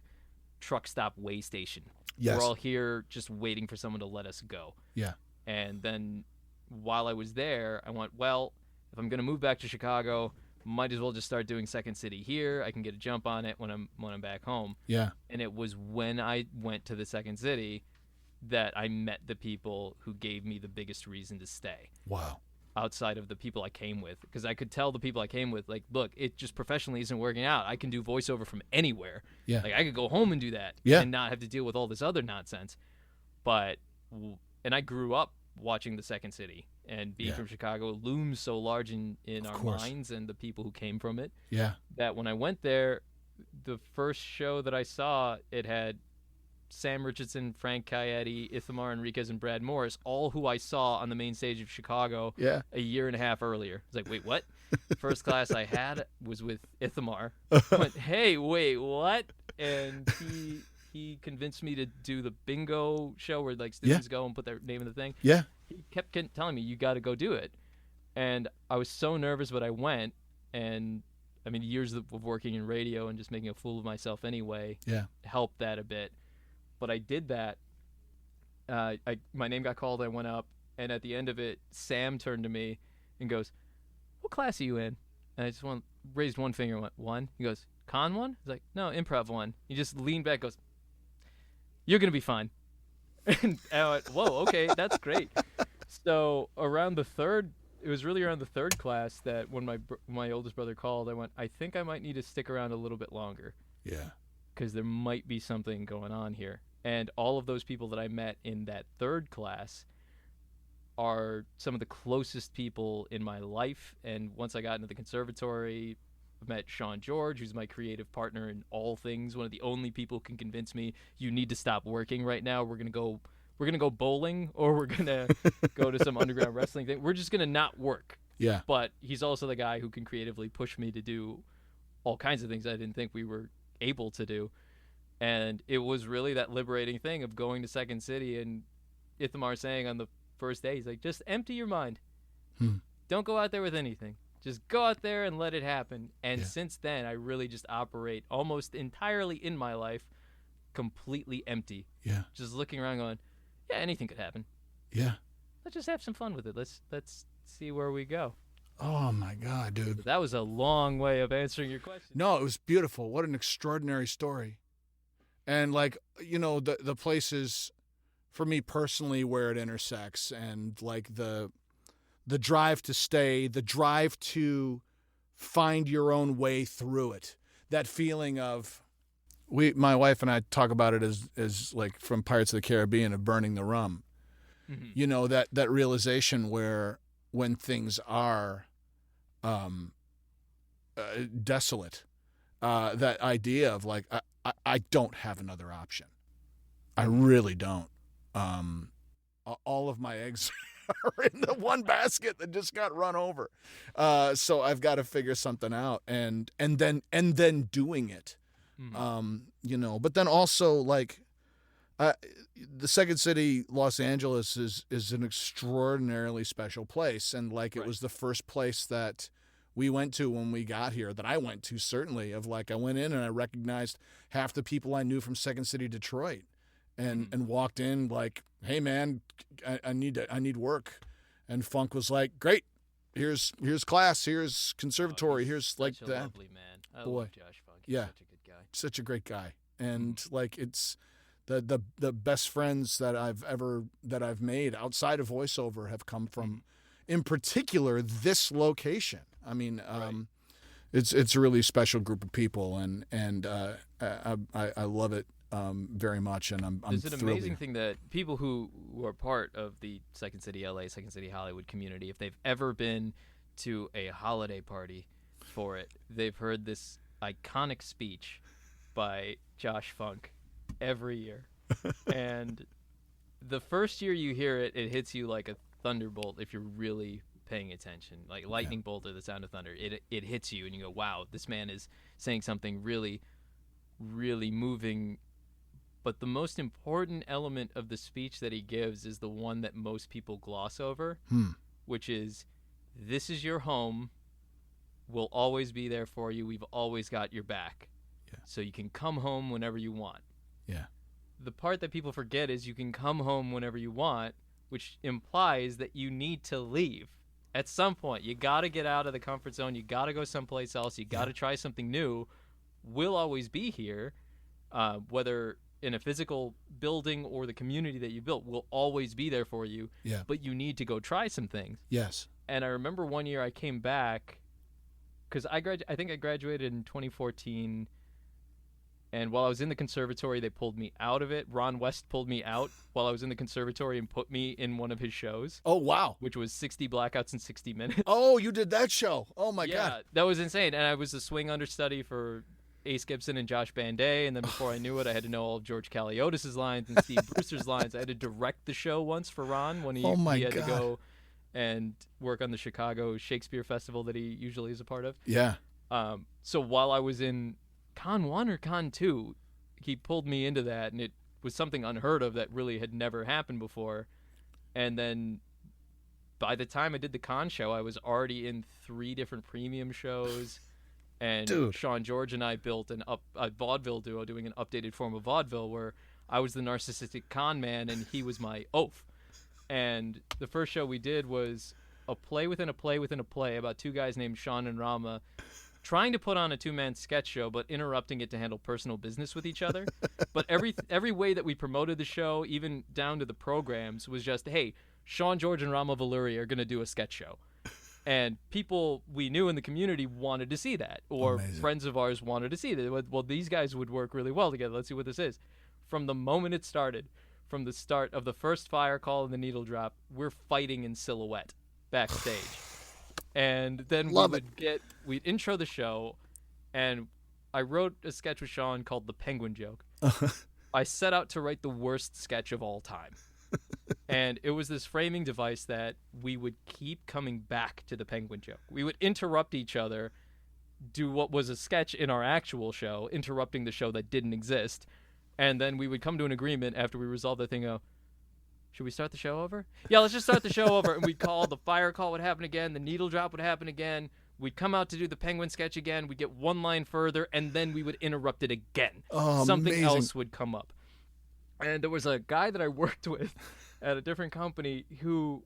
truck stop way station. Yes. We're all here just waiting for someone to let us go. Yeah. And then while I was there, I went, well, if I'm gonna move back to Chicago, might as well just start doing Second City here. I can get a jump on it when I'm back home. Yeah. And it was when I went to the Second City that I met the people who gave me the biggest reason to stay. Wow. Outside of the people I came with, because I could tell the people I came with, like, look, it just professionally isn't working out. I can do voiceover from anywhere. Yeah. Like, I could go home and do that. Yeah. And not have to deal with all this other nonsense. And I grew up watching the Second City, and being from Chicago looms so large in our minds and the people who came from it. Yeah. That when I went there, the first show that I saw, it had Sam Richardson, Frank Caietti, Ithamar Enriquez, and Brad Morris, all who I saw on the main stage of Chicago a year and a half earlier. I was like, wait, what? First class I had was with Ithamar. I went, hey, wait, what? And he convinced me to do the bingo show where like students go and put their name in the thing. Yeah. He kept telling me, you got to go do it. And I was so nervous, but I went. And I mean, years of working in radio and just making a fool of myself anyway helped that a bit. But I did that. My name got called. I went up, and at the end of it, Sam turned to me and goes, "What class are you in?" And I just raised one finger and went, "1." He goes, "Con 1?" I was like, "No, improv 1." He just leaned back, goes, "You're gonna be fine." And I went, "Whoa, okay, that's great." So it was really around the third class that when my oldest brother called, I went, "I think I might need to stick around a little bit longer." Yeah. Because there might be something going on here. And all of those people that I met in that third class are some of the closest people in my life. And once I got into the conservatory, I met Sean George, who's my creative partner in all things. One of the only people who can convince me, you need to stop working right now. We're gonna go bowling, or we're gonna go to some underground wrestling thing. We're just gonna not work. Yeah. But he's also the guy who can creatively push me to do all kinds of things I didn't think we were able to do. And it was really that liberating thing of going to Second City and Ithamar saying on the first day, he's like, just empty your mind. Don't go out there with anything. Just go out there and let it happen. And since then, I really just operate almost entirely in my life completely empty. Yeah. Just looking around going, yeah, anything could happen. Yeah. Let's just have some fun with it. Let's see where we go. Oh my God, dude. So that was a long way of answering your question. No, it was beautiful. What an extraordinary story. And like, you know, the places for me personally where it intersects, and like the drive to stay, the drive to find your own way through it. That feeling of, my wife and I talk about it as like from Pirates of the Caribbean of burning the rum. Mm-hmm. You know, that realization where when things are desolate, that idea of like, I don't have another option. I really don't. All of my eggs are in the one basket that just got run over. So I've got to figure something out, and then doing it. Mm-hmm. You know, but then also like, the Second City, Los Angeles is an extraordinarily special place. And like, it was the first place that we went to when we got here, that I went to, certainly, of like, I went in and I recognized half the people I knew from Second City, Detroit, and walked in like, hey man, I need work. And Funk was like, great, here's class, here's conservatory, here's like that. Lovely man. I love Josh Funk. He's such a good guy. Such a great guy. And like, it's the best friends that I've made outside of voiceover have come from, in particular, this location. I mean, it's a really special group of people, and I love it very much, and I'm There's an thrilled amazing here. thing that people who are part of the Second City LA, Second City Hollywood community, if they've ever been to a holiday party for it, they've heard this iconic speech by Josh Funk every year. And the first year you hear it, it hits you like a thunderbolt if you're really paying attention, like lightning bolt or the sound of thunder. It hits you and you go, wow, this man is saying something really, really moving. But the most important element of the speech that he gives is the one that most people gloss over, which is, this is your home. We'll always be there for you. We've always got your back. Yeah. So you can come home whenever you want. Yeah. The part that people forget is you can come home whenever you want, which implies that you need to leave. at some point, you got to get out of the comfort zone. You got to go someplace else. You got to try something new. We'll always be here, whether in a physical building or the community that you built. Will always be there for you. Yeah. But you need to go try some things. Yes. And I remember one year I came back because I think I graduated in 2014. And while I was in the conservatory, they pulled me out of it. Ron West pulled me out while I was in the conservatory and put me in one of his shows. Oh, wow. Which was 60 Blackouts in 60 Minutes. Oh, you did that show. Oh, my God. Yeah, that was insane. And I was a swing understudy for Ace Gibson and Josh Banday. And then before I knew it, I had to know all of George Caliotis' lines and Steve Brewster's lines. I had to direct the show once for Ron when he had to go and work on the Chicago Shakespeare Festival that he usually is a part of. Yeah. So while I was in Con 1 or Con 2, he pulled me into that, and it was something unheard of that really had never happened before. And then by the time I did the Con show, I was already in 3 different premium shows. And Dude. Sean George and I built a vaudeville duo doing an updated form of vaudeville where I was the narcissistic con man and he was my oaf. And the first show we did was a play within a play within a play about 2 guys named Sean and Rama trying to put on a 2-man sketch show, but interrupting it to handle personal business with each other. But every way that we promoted the show, even down to the programs, was just, hey, Sean George and Rama Vallury are going to do a sketch show. And people we knew in the community wanted to see that, or Amazing. Friends of ours wanted to see that. Well, these guys would work really well together. Let's see what this is. From the moment it started, from the start of the first fire call and the needle drop, we're fighting in silhouette backstage. And then we'd intro the show, and I wrote a sketch with Sean called The Penguin Joke. I set out to write the worst sketch of all time. And it was this framing device that we would keep coming back to the penguin joke. We would interrupt each other, do what was a sketch in our actual show, interrupting the show that didn't exist. And then we would come to an agreement after we resolved the thing, should we start the show over? Yeah, let's just start the show over. And we'd call, the fire call would happen again, the needle drop would happen again. We'd come out to do the penguin sketch again. We'd get one line further, and then we would interrupt it again. Oh, something amazing. else would come up. And there was a guy that I worked with at a different company who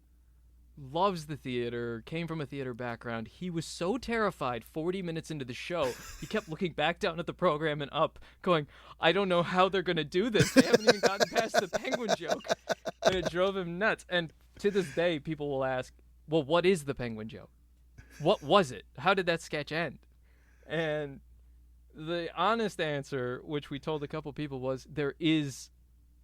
loves the theater, came from a theater background. He was so terrified 40 minutes into the show, he kept looking back down at the program and up, going, I don't know how they're going to do this. They haven't even gotten past the penguin joke. And it drove him nuts. And to this day, people will ask, well, what is the penguin joke? What was it? How did that sketch end? And the honest answer, which we told a couple people, was there is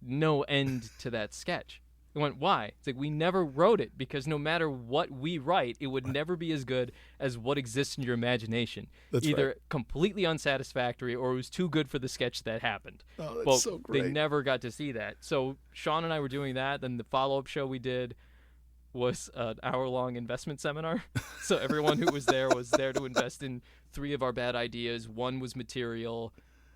no end to that sketch. We went, why? It's like, we never wrote it because no matter what we write, it would never be as good as what exists in your imagination. That's Either right. completely unsatisfactory or it was too good for the sketch that happened. Oh, that's but so great. they never got to see that. So Sean and I were doing that. Then the follow-up show we did was an hour-long investment seminar. So everyone who was there to invest in 3 of our bad ideas. 1 was material,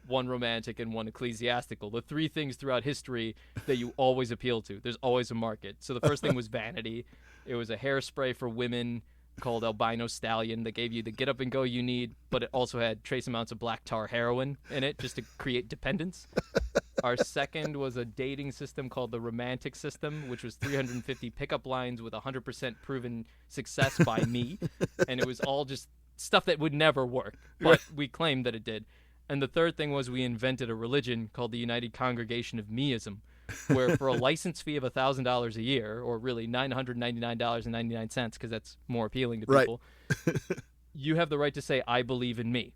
1 romantic, and 1 ecclesiastical. The 3 things throughout history that you always appeal to. There's always a market. So the first thing was vanity. It was a hairspray for women called Albino Stallion that gave you the get up and go you need, but it also had trace amounts of black tar heroin in it just to create dependence. Our second was a dating system called the Romantic System, which was 350 pickup lines with 100% proven success by me. And it was all just stuff that would never work, but we claimed that it did. And the third thing was we invented a religion called the United Congregation of Meism, where for a license fee of $1,000 a year, or really $999.99, because that's more appealing to people, you have the right to say, I believe in me.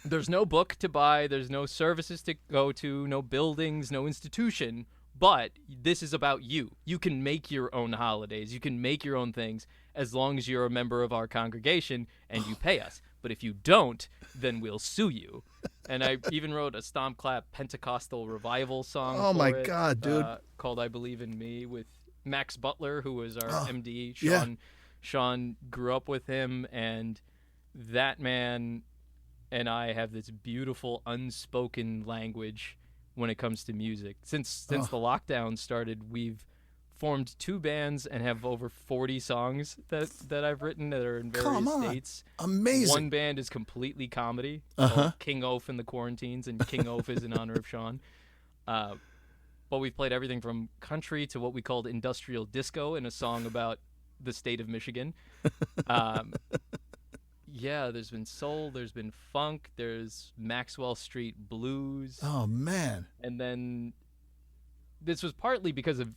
There's no book to buy, there's no services to go to, no buildings, no institution, but this is about you. You can make your own holidays, you can make your own things, as long as you're a member of our congregation and you pay us. But if you don't, then we'll sue you. And I even wrote a stomp clap Pentecostal revival song. Oh for my it, God, dude! Called "I Believe in Me" with Max Butler, who was our MD. Sean grew up with him, and that man and I have this beautiful unspoken language when it comes to music. Since the lockdown started, we've formed 2 bands and have over 40 songs that I've written that are in various states. Amazing. 1 band is completely comedy, called King Oaf and the Quarantines, and King Oaf is in honor of Sean. But we've played everything from country to what we called industrial disco in a song about the state of Michigan. Um, yeah, there's been soul, there's been funk, there's Maxwell Street blues. Oh man! And then this was partly because of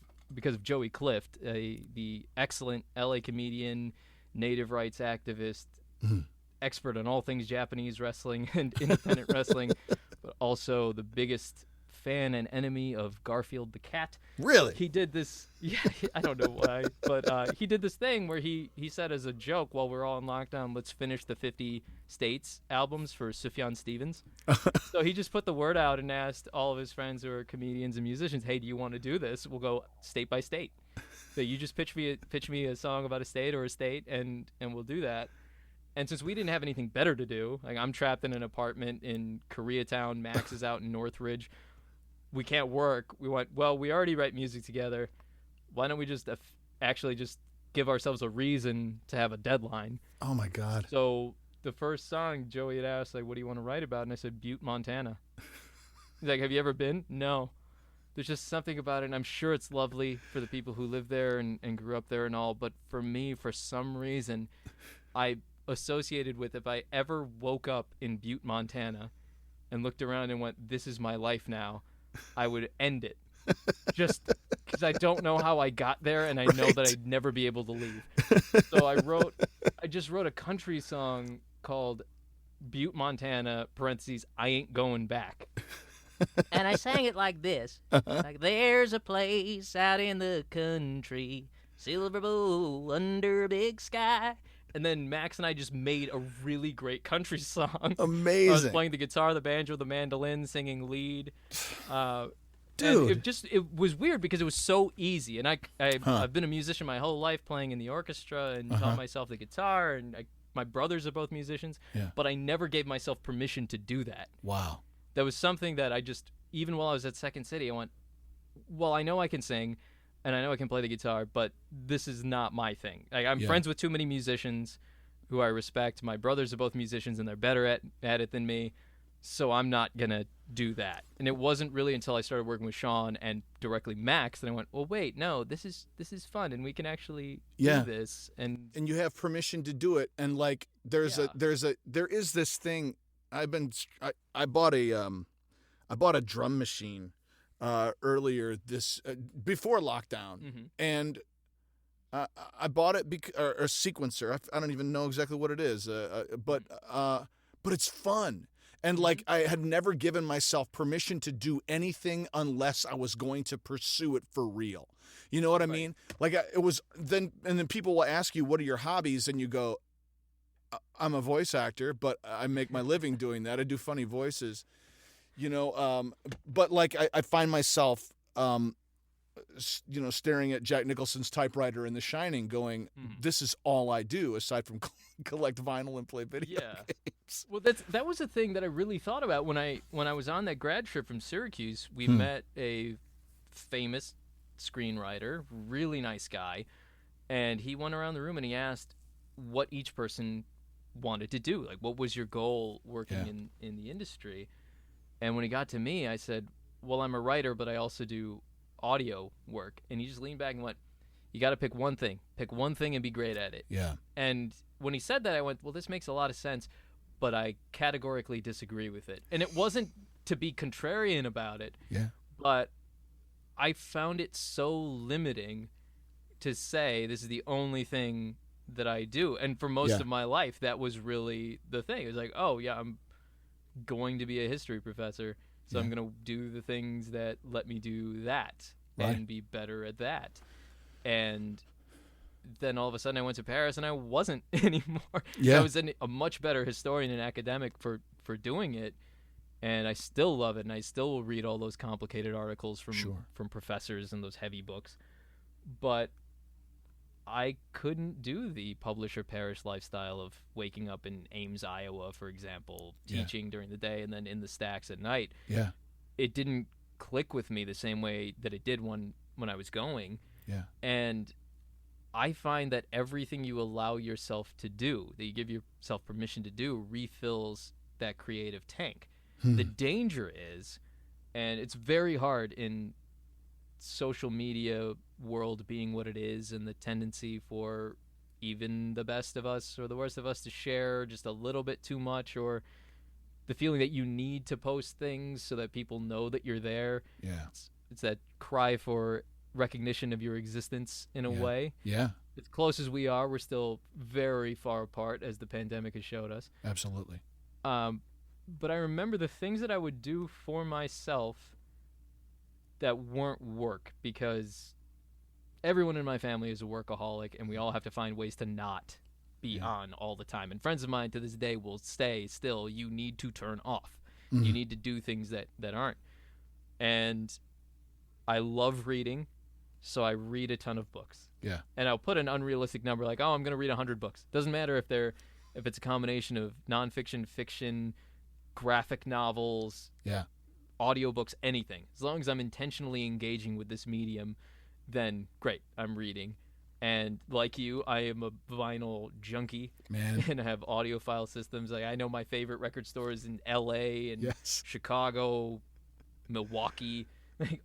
Joey Clift, the excellent LA comedian, native rights activist, expert on all things Japanese wrestling and independent wrestling, but also the biggest fan and enemy of Garfield the cat. Really? He did this. Yeah, I don't know why, but he did this thing where he said as a joke while we're all in lockdown, let's finish the 50 States albums for Sufjan Stevens. So he just put the word out and asked all of his friends who are comedians and musicians, hey, do you want to do this? We'll go state by state. So you just pitch me a song about a state or a state, and we'll do that. And since we didn't have anything better to do, like I'm trapped in an apartment in Koreatown, Max is out in Northridge, we can't work. We went, well, we already write music together. Why don't we just actually just give ourselves a reason to have a deadline? Oh my God. So the first song, Joey had asked, like, what do you want to write about? And I said, Butte, Montana. He's like, have you ever been? No. There's just something about it, and I'm sure it's lovely for the people who live there and grew up there and all, but for me, for some reason, I associated with, if I ever woke up in Butte, Montana and looked around and went, this is my life now, I would end it. Just because I don't know how I got there, and I know that I'd never be able to leave. So I just wrote a country song called Butte, Montana, parentheses, I ain't going back. And I sang it like this. Like, there's a place out in the country, silver bowl under a big sky. And then Max and I just made a really great country song. Amazing. I was playing the guitar, the banjo, the mandolin, singing lead. Dude. And it was weird because it was so easy. And I've been a musician my whole life, playing in the orchestra and taught myself the guitar. And my brothers are both musicians. Yeah. But I never gave myself permission to do that. Wow. That was something that I just, even while I was at Second City, I went, well, I know I can sing. And I know I can play the guitar, but this is not my thing. Like, I'm friends with too many musicians who I respect. My brothers are both musicians, and they're better at it than me, so I'm not going to do that. And it wasn't really until I started working with Sean and directly Max that I went, well, wait, no, this is fun, and we can actually do this. And you have permission to do it. And, like, there is this thing. I bought a drum machine earlier before lockdown, and I bought it or a sequencer. I don't even know exactly what it is, but it's fun. And like, I had never given myself permission to do anything unless I was going to pursue it for real. You know what I mean? Like, it was then, and then people will ask you, what are your hobbies? And you go, I'm a voice actor, but I make my living doing that. I do funny voices. You know, but like I find myself, staring at Jack Nicholson's typewriter in The Shining going, this is all I do aside from collect vinyl and play video games. Well, that was a thing that I really thought about when I was on that grad trip from Syracuse. We met a famous screenwriter, really nice guy, and he went around the room and he asked what each person wanted to do. Like, what was your goal working in the industry? And when he got to me, I said, well, I'm a writer, but I also do audio work. And he just leaned back and went, you got to pick one thing. Pick one thing and be great at it. Yeah. And when he said that, I went, well, this makes a lot of sense, but I categorically disagree with it. And it wasn't to be contrarian about it, but I found it so limiting to say this is the only thing that I do. And for most of my life, that was really the thing. It was like, oh, yeah, I'm going to be a history professor, so I'm going to do the things that let me do that and be better at that. And then all of a sudden I went to Paris and I wasn't anymore. I was a much better historian and academic for doing it, and I still love it, and I still will read all those complicated articles from professors and those heavy books, but I couldn't do the publisher parish lifestyle of waking up in Ames, Iowa, for example, teaching during the day and then in the stacks at night. Yeah. It didn't click with me the same way that it did when I was going. Yeah. And I find that everything you allow yourself to do, that you give yourself permission to do, refills that creative tank. The danger is, and it's very hard in social media world being what it is, and the tendency for even the best of us or the worst of us to share just a little bit too much, or the feeling that you need to post things so that people know that you're there. Yeah. It's that cry for recognition of your existence in a way. Yeah. As close as we are, we're still very far apart, as the pandemic has showed us. Absolutely. But I remember the things that I would do for myself that weren't work, because everyone in my family is a workaholic, and we all have to find ways to not be on all the time. And friends of mine to this day will say still, you need to turn off. Mm-hmm. You need to do things that aren't. And I love reading, so I read a ton of books. Yeah. And I'll put an unrealistic number, like, oh, I'm going to read 100 books. Doesn't matter if it's a combination of nonfiction, fiction, graphic novels, audiobooks, anything. As long as I'm intentionally engaging with this medium, then great, I'm reading. And like you, I am a vinyl junkie, man, and I have audiophile systems. Like, I know my favorite record stores in L.A. and Chicago, Milwaukee, New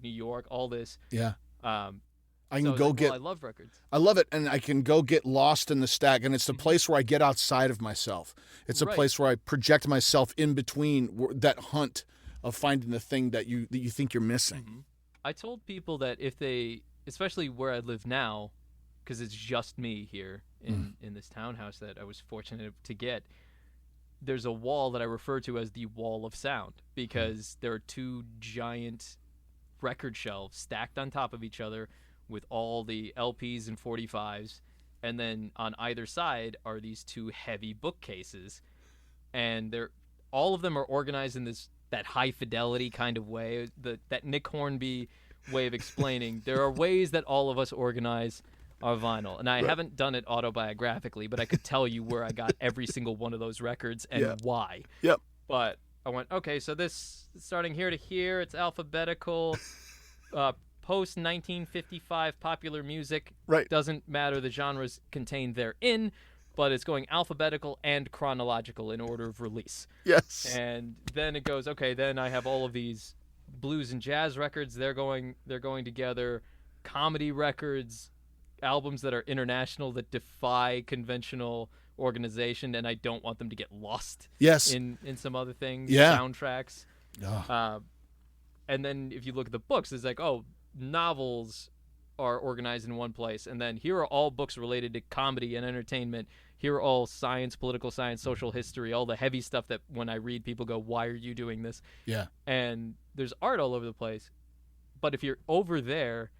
York, all this. Yeah. I can I love records. I love it, and I can go get lost in the stack, and it's the place where I get outside of myself. It's a place where I project myself in between that hunt of finding the thing that you think you're missing. Mm-hmm. I told people that if they, especially where I live now, because it's just me here in this townhouse that I was fortunate to get, there's a wall that I refer to as the wall of sound, because there are two giant record shelves stacked on top of each other with all the LPs and 45s, and then on either side are these two heavy bookcases, and all of them are organized in that high fidelity kind of way, that Nick Hornby way of explaining. There are ways that all of us organize our vinyl, and I haven't done it autobiographically, but I could tell you where I got every single one of those records and why. Yep. But I went, okay, so this starting here to here, it's alphabetical. Post 1955 popular music. Right. Doesn't matter the genres contained therein, but it's going alphabetical and chronological in order of release. Yes. And then it goes, okay, then I have all of these blues and jazz records. They're going together. Comedy records, albums that are international, that defy conventional organization, and I don't want them to get lost. Yes. In some other things. Yeah. Soundtracks. Oh. And then if you look at the books, it's like, oh, novels are organized in one place, and then here are all books related to comedy and entertainment. Here are all science, political science, social history, all the heavy stuff that when I read, people go, why are you doing this? Yeah. And there's art all over the place. But if you're over there,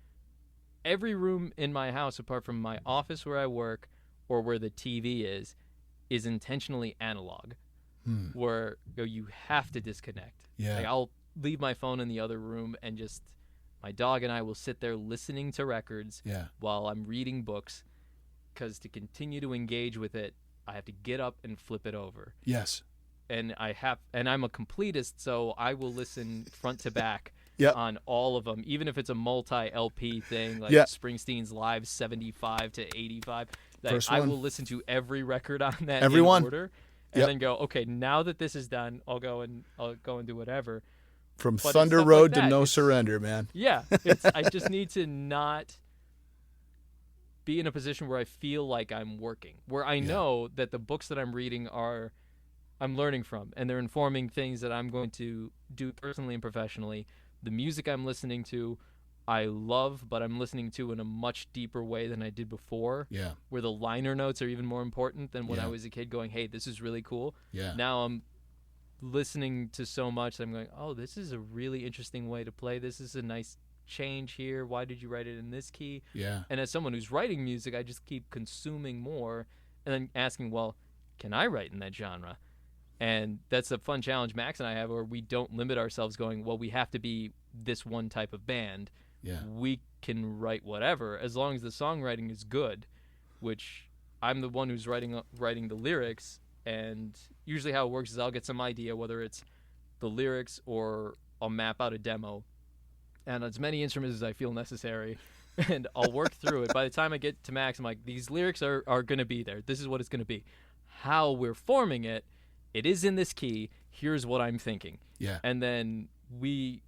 every room in my house, apart from my office where I work or where the TV is intentionally analog, where you have to disconnect. Yeah. Like, I'll leave my phone in the other room, and just my dog and I will sit there listening to records while I'm reading books, because to continue to engage with it, I have to get up and flip it over. Yes. And I'm a completist, so I will listen front to back on all of them, even if it's a multi-LP thing, like Springsteen's Live 75 to 85. I will listen to every record on that in order, and then go, okay, now that this is done, I'll go and do whatever. From Thunder Road to No Surrender, man. Yeah. I just need to not be in a position where I feel like I'm working, where I know that the books that I'm reading I'm learning from, and they're informing things that I'm going to do personally and professionally. The music I'm listening to, I love, but I'm listening to in a much deeper way than I did before. Yeah. Where the liner notes are even more important than when I was a kid going, hey, this is really cool. Yeah. Now I'm listening to so much that I'm going, oh, this is a really interesting way to play. This is a nice change here. Why did you write it in this key? Yeah. And as someone who's writing music, I just keep consuming more and then asking, well, can I write in that genre? And that's a fun challenge Max and I have, where we don't limit ourselves going, well, we have to be this one type of band. Yeah. We can write whatever as long as the songwriting is good, which I'm the one who's writing the lyrics. And usually how it works is I'll get some idea, whether it's the lyrics or I'll map out a demo, and as many instruments as I feel necessary, and I'll work through it. By the time I get to Max, I'm like, these lyrics are going to be there. This is what it's going to be. How we're forming it is in this key. Here's what I'm thinking. Yeah. And then we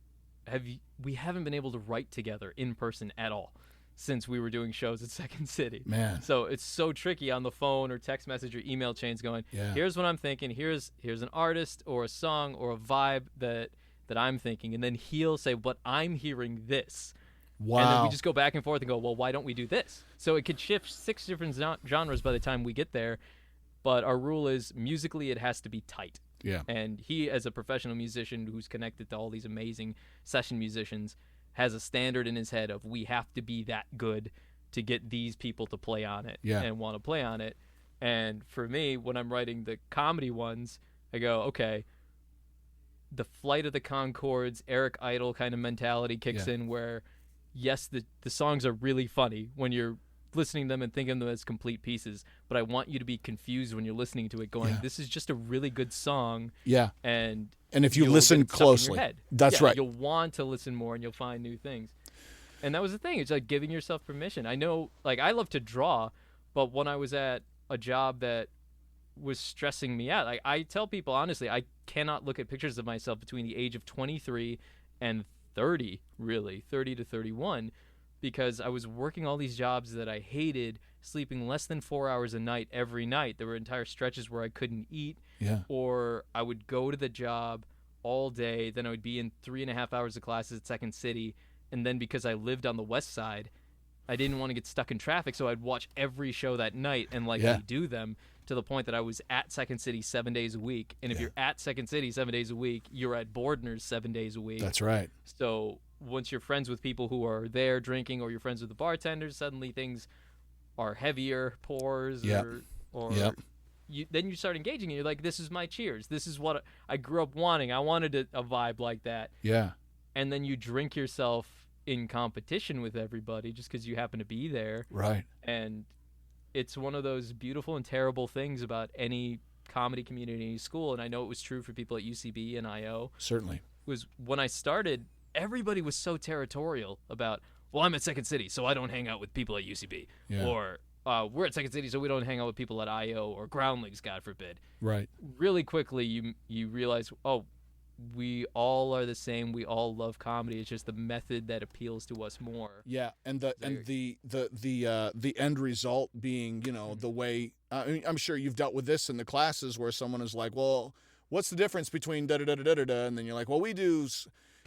we haven't been able to write together in person at all since we were doing shows at Second City. Man. So it's so tricky on the phone or text message or email chains going, here's what I'm thinking, here's an artist or a song or a vibe that I'm thinking, and then he'll say, but I'm hearing this. Wow. And then we just go back and forth and go, well, why don't we do this? So it could shift 6 different genres by the time we get there, but our rule is musically it has to be tight. Yeah. And he, as a professional musician who's connected to all these amazing session musicians, has a standard in his head of we have to be that good to get these people to play on it and want to play on it. And for me, when I'm writing the comedy ones, I go, okay, the Flight of the Conchords, Eric Idle kind of mentality kicks in where, yes, the songs are really funny when you're listening to them and thinking of them as complete pieces, but I want you to be confused when you're listening to it going, this is just a really good song. Yeah. And if you listen closely, that's right. You'll want to listen more and you'll find new things. And that was the thing. It's like giving yourself permission. I know, like, I love to draw, but when I was at a job that was stressing me out, like, I tell people, honestly, I cannot look at pictures of myself between the age of 23 and 30, really, 30 to 31, because I was working all these jobs that I hated, sleeping less than 4 hours a night every night. There were entire stretches where I couldn't eat, or I would go to the job all day, then I would be in 3.5 hours of classes at Second City, and then because I lived on the west side, I didn't want to get stuck in traffic, so I'd watch every show that night and likely do them, to the point that I was at Second City 7 days a week. And if you're at Second City 7 days a week, you're at Bordner's 7 days a week. That's right. So once you're friends with people who are there drinking, or you're friends with the bartenders, suddenly things are heavier, pours, or then you start engaging, and you're like, this is my Cheers. This is what I grew up wanting. I wanted a vibe like that. Yeah. And then you drink yourself in competition with everybody just because you happen to be there. Right. And it's one of those beautiful and terrible things about any comedy community school, and I know it was true for people at UCB and IO. Certainly. Was when I started, everybody was so territorial about, well, I'm at Second City, so I don't hang out with people at UCB. Yeah. Or we're at Second City, so we don't hang out with people at IO or Groundlings, God forbid. Right. Really quickly, you realize, oh, we all are the same. We all love comedy. It's just the method that appeals to us more. Yeah, and the end result being, the way. I mean, I'm sure you've dealt with this in the classes where someone is like, "Well, what's the difference between da da da da da da?" And then you're like, "Well, we do,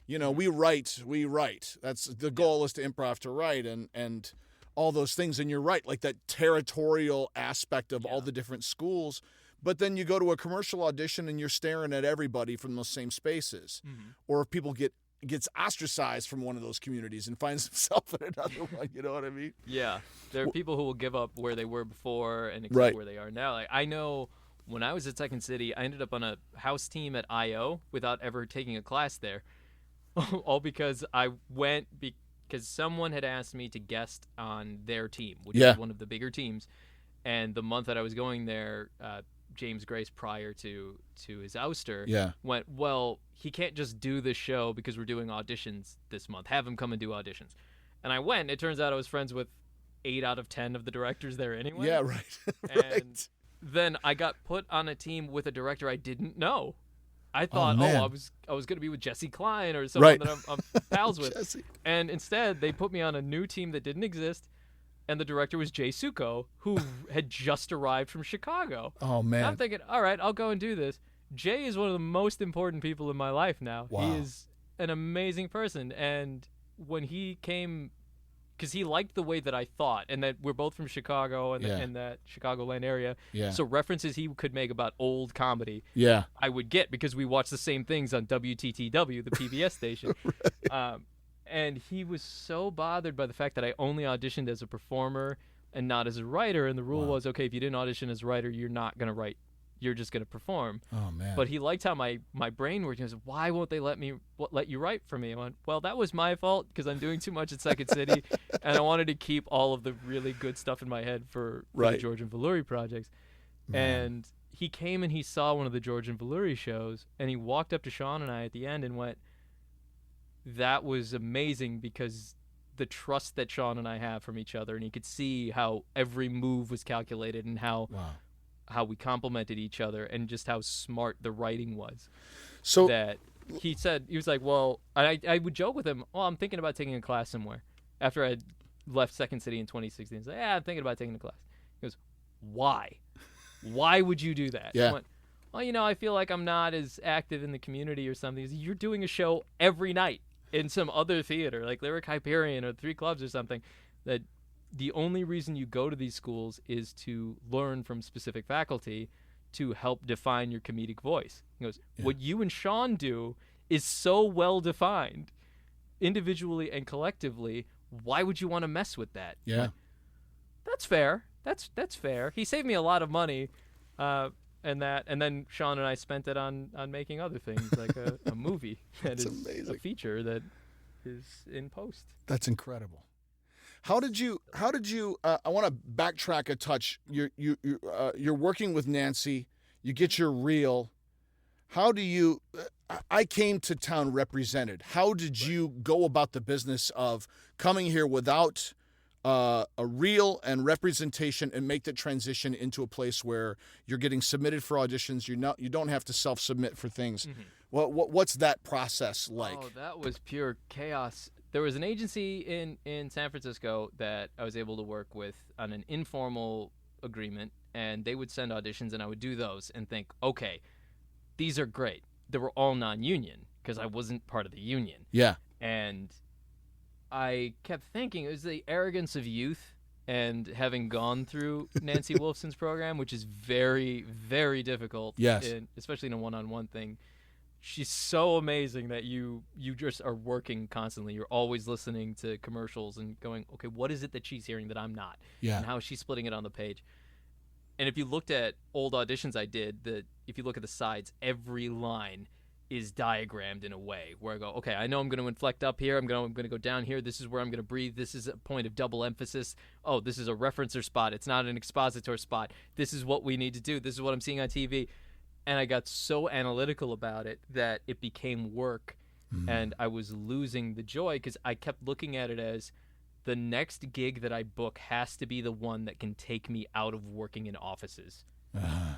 we write. That's the goal is to improv, to write, and all those things." And you're right, like that territorial aspect of all the different schools. But then you go to a commercial audition and you're staring at everybody from those same spaces. Mm-hmm. Or if people gets ostracized from one of those communities and finds himself in another one, you know what I mean? Yeah. There are people who will give up where they were before and accept where they are now. Like, I know when I was at Second City, I ended up on a house team at IO without ever taking a class there. All because I went because someone had asked me to guest on their team, which is one of the bigger teams. And the month that I was going there, James Grace, prior to his ouster, went, well, he can't just do this show because we're doing auditions this month. Have him come and do auditions. And I went. It turns out I was friends with 8 out of 10 of the directors there anyway. Yeah, right. And then I got put on a team with a director I didn't know. I thought, I was going to be with Jesse Klein or someone that I'm pals with. Jesse. And instead, they put me on a new team that didn't exist. And the director was Jay Succo, who had just arrived from Chicago. Oh, man. And I'm thinking, all right, I'll go and do this. Jay is one of the most important people in my life now. Wow. He is an amazing person. And when he came, because he liked the way that I thought, and that we're both from Chicago and that Chicagoland area. Yeah. So references he could make about old comedy, I would get because we watched the same things on WTTW, the PBS station. Right. And he was so bothered by the fact that I only auditioned as a performer and not as a writer. And the rule was, okay, if you didn't audition as a writer, you're not going to write. You're just going to perform. Oh, man. But he liked how my brain worked. He was, why won't they let you write for me? I went, well, that was my fault because I'm doing too much at Second City. And I wanted to keep all of the really good stuff in my head for the George and Vallury projects. Man. And he came and he saw one of the George and Vallury shows. And he walked up to Sean and I at the end and went, that was amazing because the trust that Sean and I have from each other, and he could see how every move was calculated and how we complimented each other and just how smart the writing was. So that he was like, well, I would joke with him, well, I'm thinking about taking a class somewhere. After I left Second City in 2016, he's like, yeah, I'm thinking about taking a class. He goes, why? Why would you do that? Yeah. I went, well, I feel like I'm not as active in the community or something. He said, you're doing a show every night in some other theater, like Lyric Hyperion or Three Clubs or something, that the only reason you go to these schools is to learn from specific faculty to help define your comedic voice. He goes, what you and Sean do is so well defined individually and collectively. Why would you want to mess with that? Yeah. Like, that's fair. That's fair. He saved me a lot of money, and then Sean and I spent it on making other things, like a movie that is amazing. A feature that is in post. That's incredible. How did you? I want to backtrack a touch. You're working with Nancy. You get your reel. How do you? I came to town represented. How did you go about the business of coming here without a reel and representation and make the transition into a place where you're getting submitted for auditions? You don't have to self-submit for things. Mm-hmm. What's that process like? Oh, that was pure chaos. There was an agency in San Francisco that I was able to work with on an informal agreement, and they would send auditions, and I would do those and think, okay, these are great. They were all non-union because I wasn't part of the union. Yeah. And I kept thinking it was the arrogance of youth and having gone through Nancy Wolfson's program, which is very, very difficult. Yes. Especially in a one-on-one thing. She's so amazing that you just are working constantly. You're always listening to commercials and going, okay, what is it that she's hearing that I'm not? Yeah. And how is she splitting it on the page? And if you looked at old auditions I did, if you look at the sides, every line is diagrammed in a way where I go, okay, I know I'm going to inflect up here. I'm going to go down here. This is where I'm going to breathe. This is a point of double emphasis. Oh, this is a referencer spot. It's not an expositor spot. This is what we need to do. This is what I'm seeing on TV. And I got so analytical about it that it became work, and I was losing the joy because I kept looking at it as the next gig that I book has to be the one that can take me out of working in offices.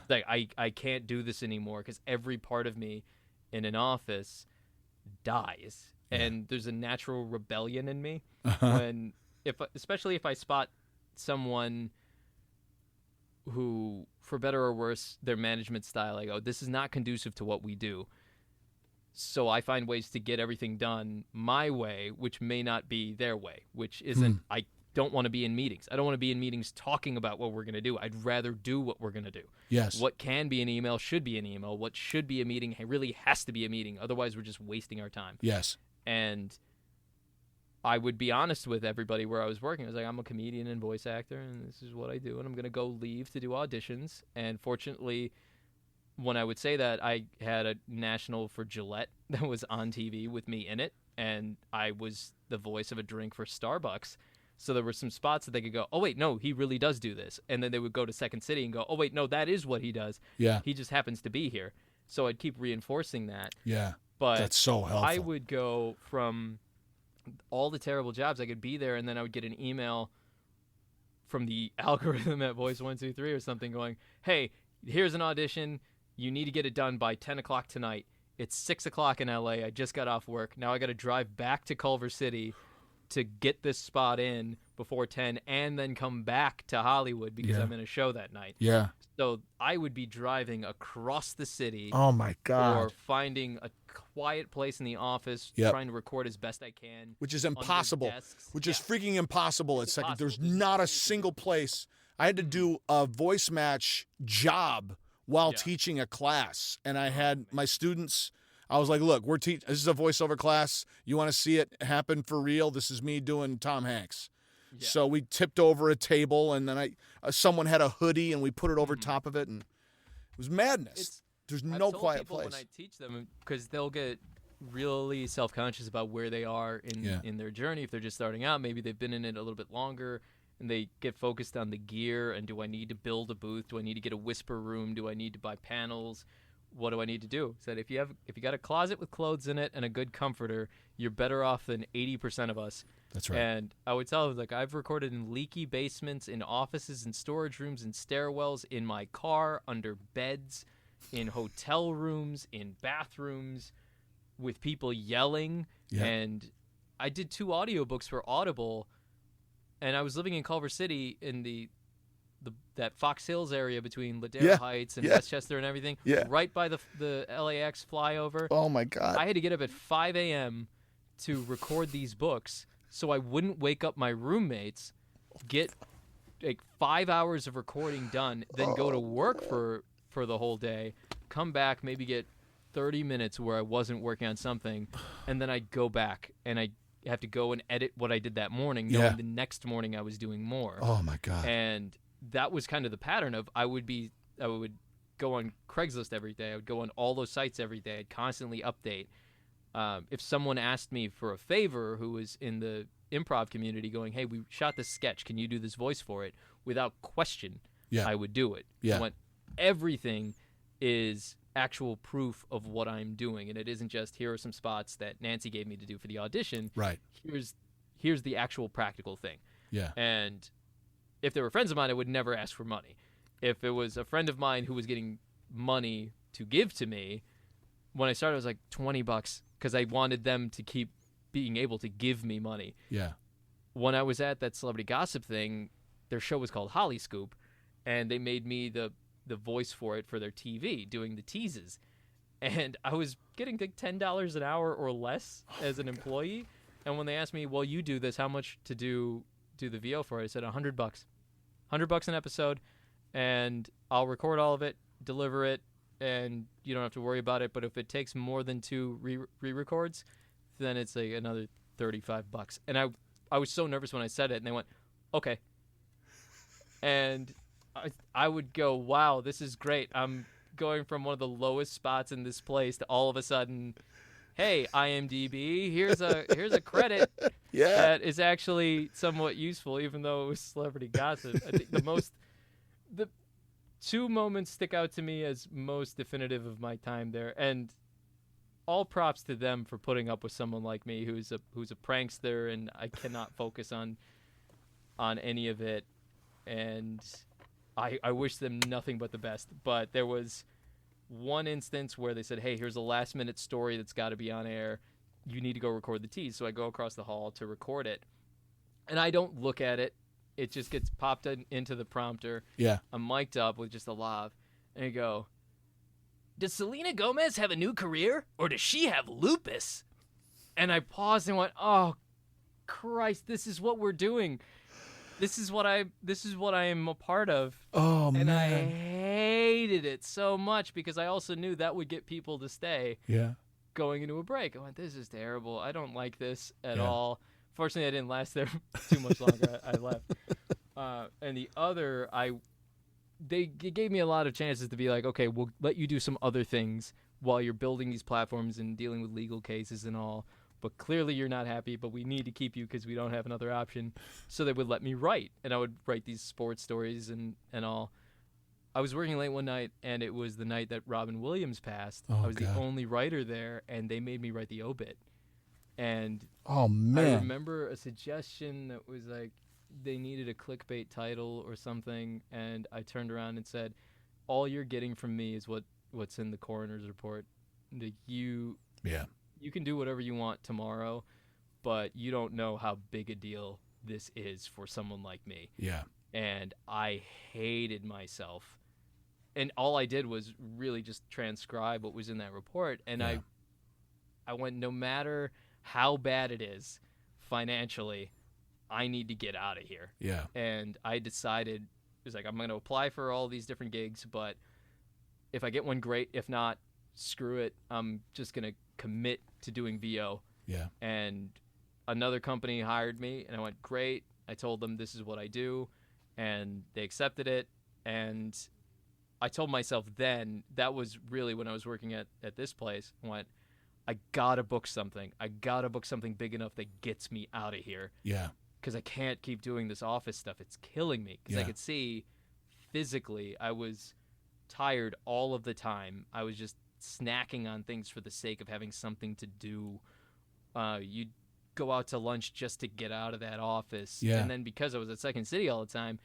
Like I can't do this anymore because every part of me in an office dies, and there's a natural rebellion in me when, especially if I spot someone who, for better or worse, their management style, I go, this is not conducive to what we do. So I find ways to get everything done my way, which may not be their way, which isn't, I don't want to be in meetings. I don't want to be in meetings talking about what we're going to do. I'd rather do what we're going to do. Yes. What can be an email should be an email. What should be a meeting really has to be a meeting. Otherwise, we're just wasting our time. Yes. And I would be honest with everybody where I was working. I was like, I'm a comedian and voice actor, and this is what I do, and I'm going to go leave to do auditions. And fortunately, when I would say that, I had a national for Gillette that was on TV with me in it, and I was the voice of a drink for Starbucks. So there were some spots that they could go, oh, wait, no, he really does do this. And then they would go to Second City and go, oh, wait, no, that is what he does. Yeah. He just happens to be here. So I'd keep reinforcing that. Yeah. But that's so helpful. I would go from all the terrible jobs. I could be there, and then I would get an email from the algorithm at Voice 123 or something going, hey, here's an audition. You need to get it done by 10 o'clock tonight. It's 6 o'clock in LA. I just got off work. Now I got to drive back to Culver City to get this spot in before 10 and then come back to Hollywood because I'm in a show that night. Yeah. So I would be driving across the city. Oh, my God. Or finding a quiet place in the office, trying to record as best I can. Which is impossible. Which is freaking impossible at Second. There's not a single place. I had to do a voice match job while teaching a class. And I had my students, I was like, look, this is a voiceover class. You want to see it happen for real? This is me doing Tom Hanks. Yeah. So we tipped over a table, and then someone had a hoodie, and we put it over top of it, and it was madness. There's no quiet place. When I teach them, because they'll get really self-conscious about where they are in their journey. If they're just starting out, maybe they've been in it a little bit longer, and they get focused on the gear, and do I need to build a booth? Do I need to get a whisper room? Do I need to buy panels? What do I need to do? Said if you got a closet with clothes in it and a good comforter, you're better off than 80% of us. That's right. And I would tell them, like, I've recorded in leaky basements, in offices, in storage rooms, in stairwells, in my car, under beds, in hotel rooms, in bathrooms. with people yelling. Yeah. And I did 2 audiobooks for Audible, and I was living in Culver City in that Fox Hills area between Ladera Heights and Westchester and everything, right by the LAX flyover. Oh my God. I had to get up at 5 a.m. to record these books so I wouldn't wake up my roommates, get like 5 hours of recording done, then go to work for the whole day, come back, maybe get 30 minutes where I wasn't working on something, and then I'd go back and I have to go and edit what I did that morning, knowing the next morning I was doing more. Oh my God. And that was kind of the pattern of I would go on Craigslist every day. I would go on all those sites every day. I'd constantly update. If someone asked me for a favor who was in the improv community going, hey, we shot this sketch, can you do this voice for it? Without question, I would do it. Yeah. Everything is actual proof of what I'm doing, and it isn't just here are some spots that Nancy gave me to do for the audition. Right. Here's the actual practical thing. Yeah. And if they were friends of mine, I would never ask for money. If it was a friend of mine who was getting money to give to me, when I started, it was like $20 because I wanted them to keep being able to give me money. Yeah. When I was at that celebrity gossip thing, their show was called Holly Scoop, and they made me the voice for it for their TV, doing the teases. And I was getting like $10 an hour or less as an employee. And when they asked me, well, you do this, how much to do the VO for it? I said $100. $100 an episode, and I'll record all of it, deliver it, and you don't have to worry about it. But if it takes more than 2 re-records, then it's like another $35. And I was so nervous when I said it, and they went, okay. And I would go, wow, this is great. I'm going from one of the lowest spots in this place to all of a sudden, hey, IMDb, here's a credit that is actually somewhat useful, even though it was celebrity gossip. I think the 2 moments stick out to me as most definitive of my time there, and all props to them for putting up with someone like me who's a prankster, and I cannot focus on any of it. And I wish them nothing but the best. But there was one instance where they said, hey, here's a last-minute story that's got to be on air. You need to go record the tease. So I go across the hall to record it. And I don't look at it. It just gets popped into the prompter. Yeah. I'm mic'd up with just a lav. And I go, does Selena Gomez have a new career? Or does she have lupus? And I paused and went, oh, Christ, this is what we're doing. This is what I am a part of. Oh, man. And I hated it so much because I also knew that would get people to stay. Yeah. Going into a break. I went, this is terrible. I don't like this at all. Fortunately, I didn't last there too much longer. I left. And the other, they gave me a lot of chances to be like, okay, we'll let you do some other things while you're building these platforms and dealing with legal cases and all. But clearly you're not happy, but we need to keep you because we don't have another option. So they would let me write, and I would write these sports stories and all. I was working late one night, and it was the night that Robin Williams passed. Oh, I was God. the only writer there, and they made me write the obit. And oh, man. I remember a suggestion that was like they needed a clickbait title or something, and I turned around and said, all you're getting from me is what's in the coroner's report. You can do whatever you want tomorrow, but you don't know how big a deal this is for someone like me. Yeah. And I hated myself. And all I did was really just transcribe what was in that report. And I went, no matter how bad it is financially, I need to get out of here. Yeah. And I decided, it was like, I'm going to apply for all these different gigs, but if I get one, great. If not, screw it. I'm just going to commit to doing VO. Yeah. And another company hired me, and I went, great. I told them this is what I do, and they accepted it. And I told myself then, that was really when I was working at this place, I went, I gotta book something. I gotta book something big enough that gets me out of here. Yeah. Because I can't keep doing this office stuff. It's killing me. Because I could see physically I was tired all of the time. I was just snacking on things for the sake of having something to do. You'd go out to lunch just to get out of that office. Yeah. And then because I was at Second City all the time,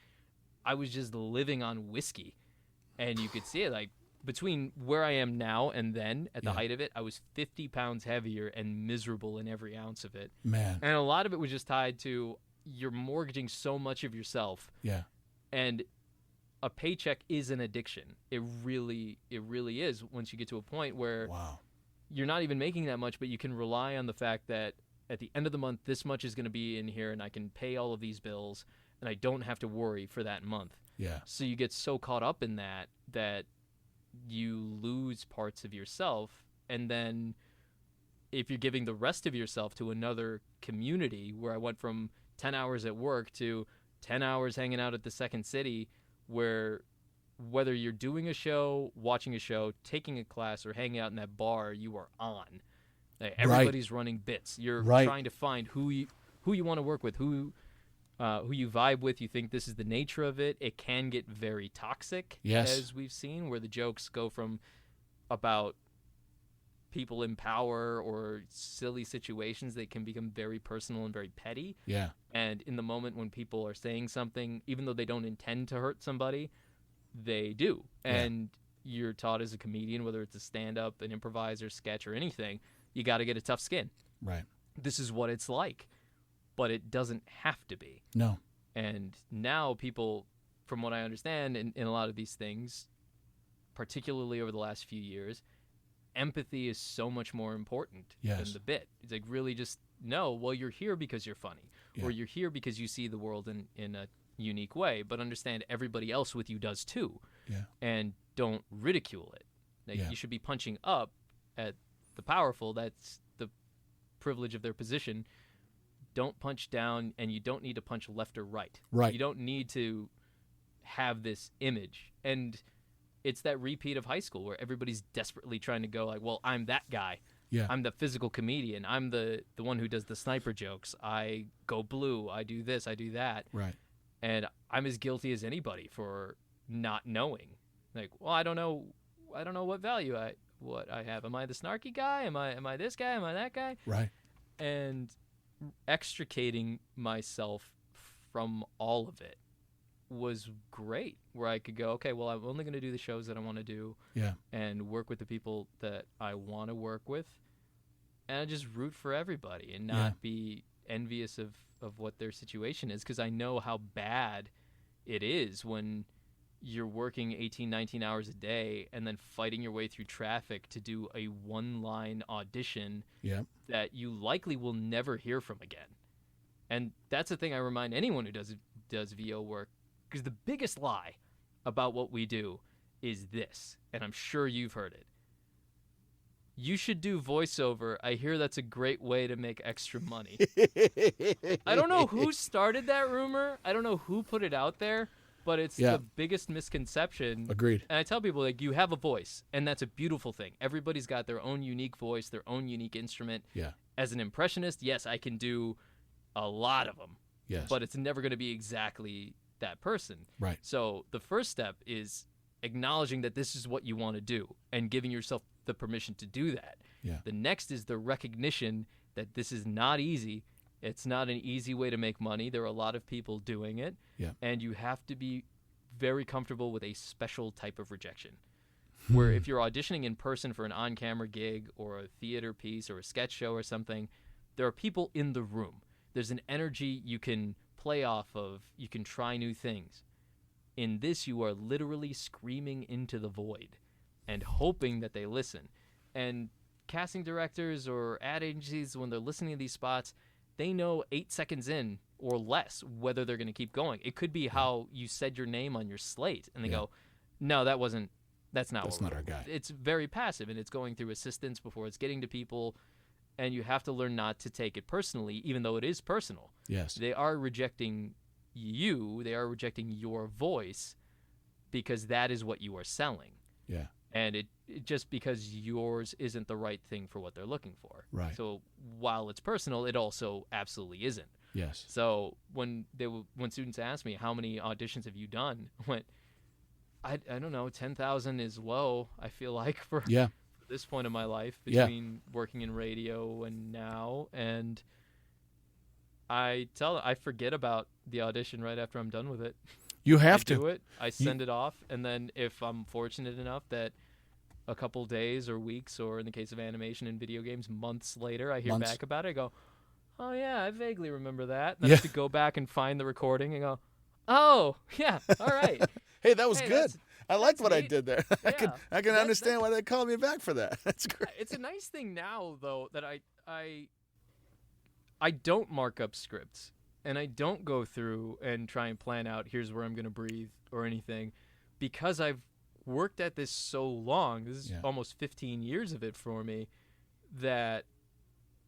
I was just living on whiskey. And you could see it, like, between where I am now and then, at the height of it, I was 50 pounds heavier and miserable in every ounce of it. Man. And a lot of it was just tied to you're mortgaging so much of yourself. Yeah. And a paycheck is an addiction. It really is, once you get to a point where you're not even making that much, but you can rely on the fact that at the end of the month, this much is going to be in here and I can pay all of these bills and I don't have to worry for that month. Yeah. So you get so caught up in that you lose parts of yourself. And then if you're giving the rest of yourself to another community, where I went from 10 hours at work to 10 hours hanging out at the Second City, where whether you're doing a show, watching a show, taking a class, or hanging out in that bar, you are on. Like, everybody's running bits. You're trying to find who you want to work with, who you vibe with. You think this is the nature of it. It can get very toxic, as we've seen, where the jokes go from about people in power or silly situations. They can become very personal and very petty. Yeah. And in the moment when people are saying something, even though they don't intend to hurt somebody, they do. And you're taught as a comedian, whether it's a stand-up, an improviser, sketch, or anything, you got to get a tough skin. Right. This is what it's like. But it doesn't have to be. No. And now people, from what I understand in a lot of these things, particularly over the last few years, empathy is so much more important than the bit. It's like, really just know, well, you're here because you're funny. Or you're here because you see the world in a unique way. But understand everybody else with you does too. Yeah. And don't ridicule it. Like, you should be punching up at the powerful. That's the privilege of their position. Don't punch down, and you don't need to punch left or right. Right. You don't need to have this image. And it's that repeat of high school where everybody's desperately trying to go like, well, I'm that guy. Yeah. I'm the physical comedian. I'm the one who does the sniper jokes. I go blue. I do this. I do that. Right. And I'm as guilty as anybody for not knowing. Like, well, I don't know what value I have. Am I the snarky guy? Am I this guy? Am I that guy? Right. And extricating myself from all of it was great, where I could go, okay, well, I'm only going to do the shows that I want to do and work with the people that I want to work with, and I just root for everybody and not be envious of what their situation is, because I know how bad it is when you're working 18, 19 hours a day and then fighting your way through traffic to do a one-line audition that you likely will never hear from again. And that's the thing I remind anyone who does VO work, because the biggest lie about what we do is this, and I'm sure you've heard it. You should do voiceover. I hear that's a great way to make extra money. I don't know who started that rumor. I don't know who put it out there. But it's the biggest misconception. Agreed. And I tell people, like, you have a voice, and that's a beautiful thing. Everybody's got their own unique voice, their own unique instrument. Yeah. As an impressionist, yes, I can do a lot of them. Yes. But it's never going to be exactly that person. Right. So the first step is acknowledging that this is what you want to do and giving yourself the permission to do that. Yeah. The next is the recognition that this is not easy. It's not an easy way to make money. There are a lot of people doing it. Yeah. And you have to be very comfortable with a special type of rejection. Where if you're auditioning in person for an on-camera gig or a theater piece or a sketch show or something, there are people in the room. There's an energy you can play off of. You can try new things. In this, you are literally screaming into the void and hoping that they listen. And casting directors or ad agencies, when they're listening to these spots, they know 8 seconds in or less whether they're going to keep going. It could be how you said your name on your slate, and they go, no, that's not our guy. It's very passive, and it's going through assistants before it's getting to people, and you have to learn not to take it personally, even though it is personal. Yes. They are rejecting you. They are rejecting your voice because that is what you are selling. Yeah. And it just because yours isn't the right thing for what they're looking for. Right. So while it's personal, it also absolutely isn't. Yes. So when students ask me, how many auditions have you done? I went, I don't know, 10,000 is low, I feel like, for this point in my life, between working in radio and now. And I forget about the audition right after I'm done with it. You have to do it. I send it off, and then if I'm fortunate enough that a couple days or weeks, or in the case of animation and video games, months later, I hear back about it. I go, oh, yeah, I vaguely remember that. Then I have to go back and find the recording and go, oh, yeah, all right. Hey, that was good. I liked what neat. I did there. Yeah, I can understand why they called me back for that. That's great. It's a nice thing now, though, that I don't mark up scripts, and I don't go through and try and plan out, here's where I'm going to breathe or anything, because I've worked at this so long. This is almost 15 years of it for me, that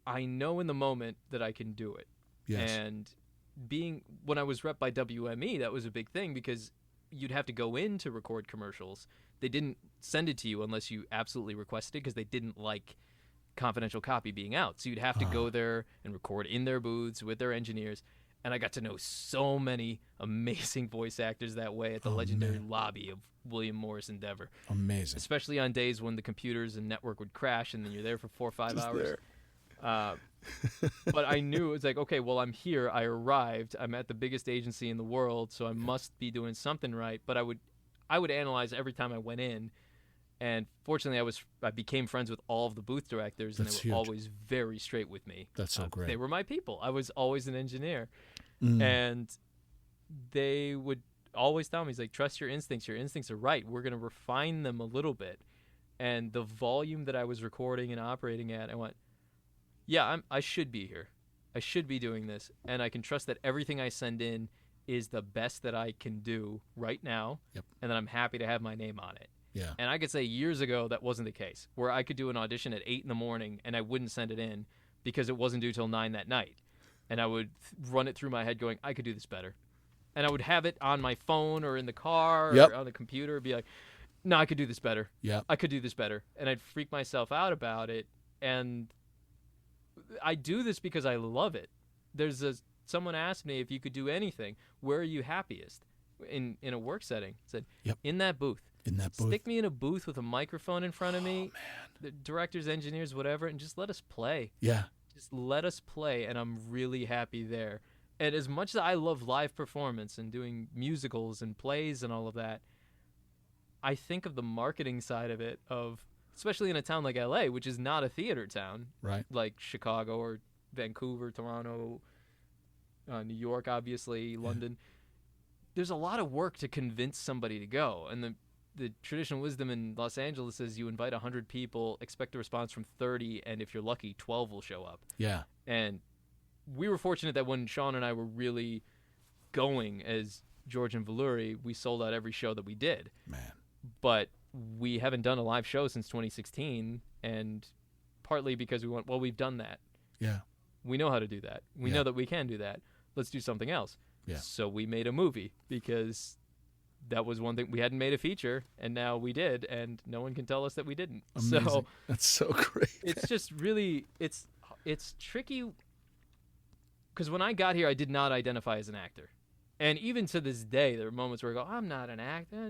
I know in the moment that I can do it. Yes. And when I was rep by WME, that was a big thing, because you'd have to go in to record commercials. They didn't send it to you unless you absolutely requested it, because they didn't like confidential copy being out. So you'd have to go there and record in their booths with their engineers. And I got to know so many amazing voice actors that way at the legendary lobby of William Morris Endeavor. Amazing. Especially on days when the computers and network would crash, and then you're there for 4 or 5 hours. But I knew it was like, okay, well, I'm here. I arrived. I'm at the biggest agency in the world, so I must be doing something right. But I would analyze every time I went in. And fortunately, I became friends with all of the booth directors, and they were always very straight with me. That's so great. They were my people. I was always an engineer. And they would always tell me, he's like, trust your instincts. Your instincts are right. We're going to refine them a little bit. And the volume that I was recording and operating at, I went, yeah, I should be here. I should be doing this. And I can trust that everything I send in is the best that I can do right now. Yep. And that I'm happy to have my name on it. Yeah. And I could say years ago that wasn't the case, where I could do an audition at 8 a.m. and I wouldn't send it in because it wasn't due till 9 that night. And I would run it through my head going, I could do this better. And I would have it on my phone or in the car or on the computer, be like, no, I could do this better. Yeah. I could do this better. And I'd freak myself out about it. And I do this because I love it. Someone asked me, if you could do anything, where are you happiest in a work setting? I said, in that booth. Stick me in a booth with a microphone in front of me, the directors, engineers, whatever, and just let us play. Yeah. Just let us play, and I'm really happy there. And as much as I love live performance and doing musicals and plays and all of that, I think of the marketing side of it, especially in a town like LA, which is not a theater town, right? Like Chicago or Vancouver, Toronto, New York, obviously, London. There's a lot of work to convince somebody to go, and the traditional wisdom in Los Angeles is you invite 100 people, expect a response from 30, and if you're lucky, 12 will show up. Yeah. And we were fortunate that when Sean and I were really going as George and Vallury, we sold out every show that we did. Man. But we haven't done a live show since 2016, and partly because we went, well, we've done that. Yeah. We know how to do that. We know that we can do that. Let's do something else. Yeah. So we made a movie because that was one thing. We hadn't made a feature, and now we did, and no one can tell us that we didn't. Amazing. So that's so great. It's just really, it's tricky, because when I got here, I did not identify as an actor. And even to this day, there are moments where I go, I'm not an actor.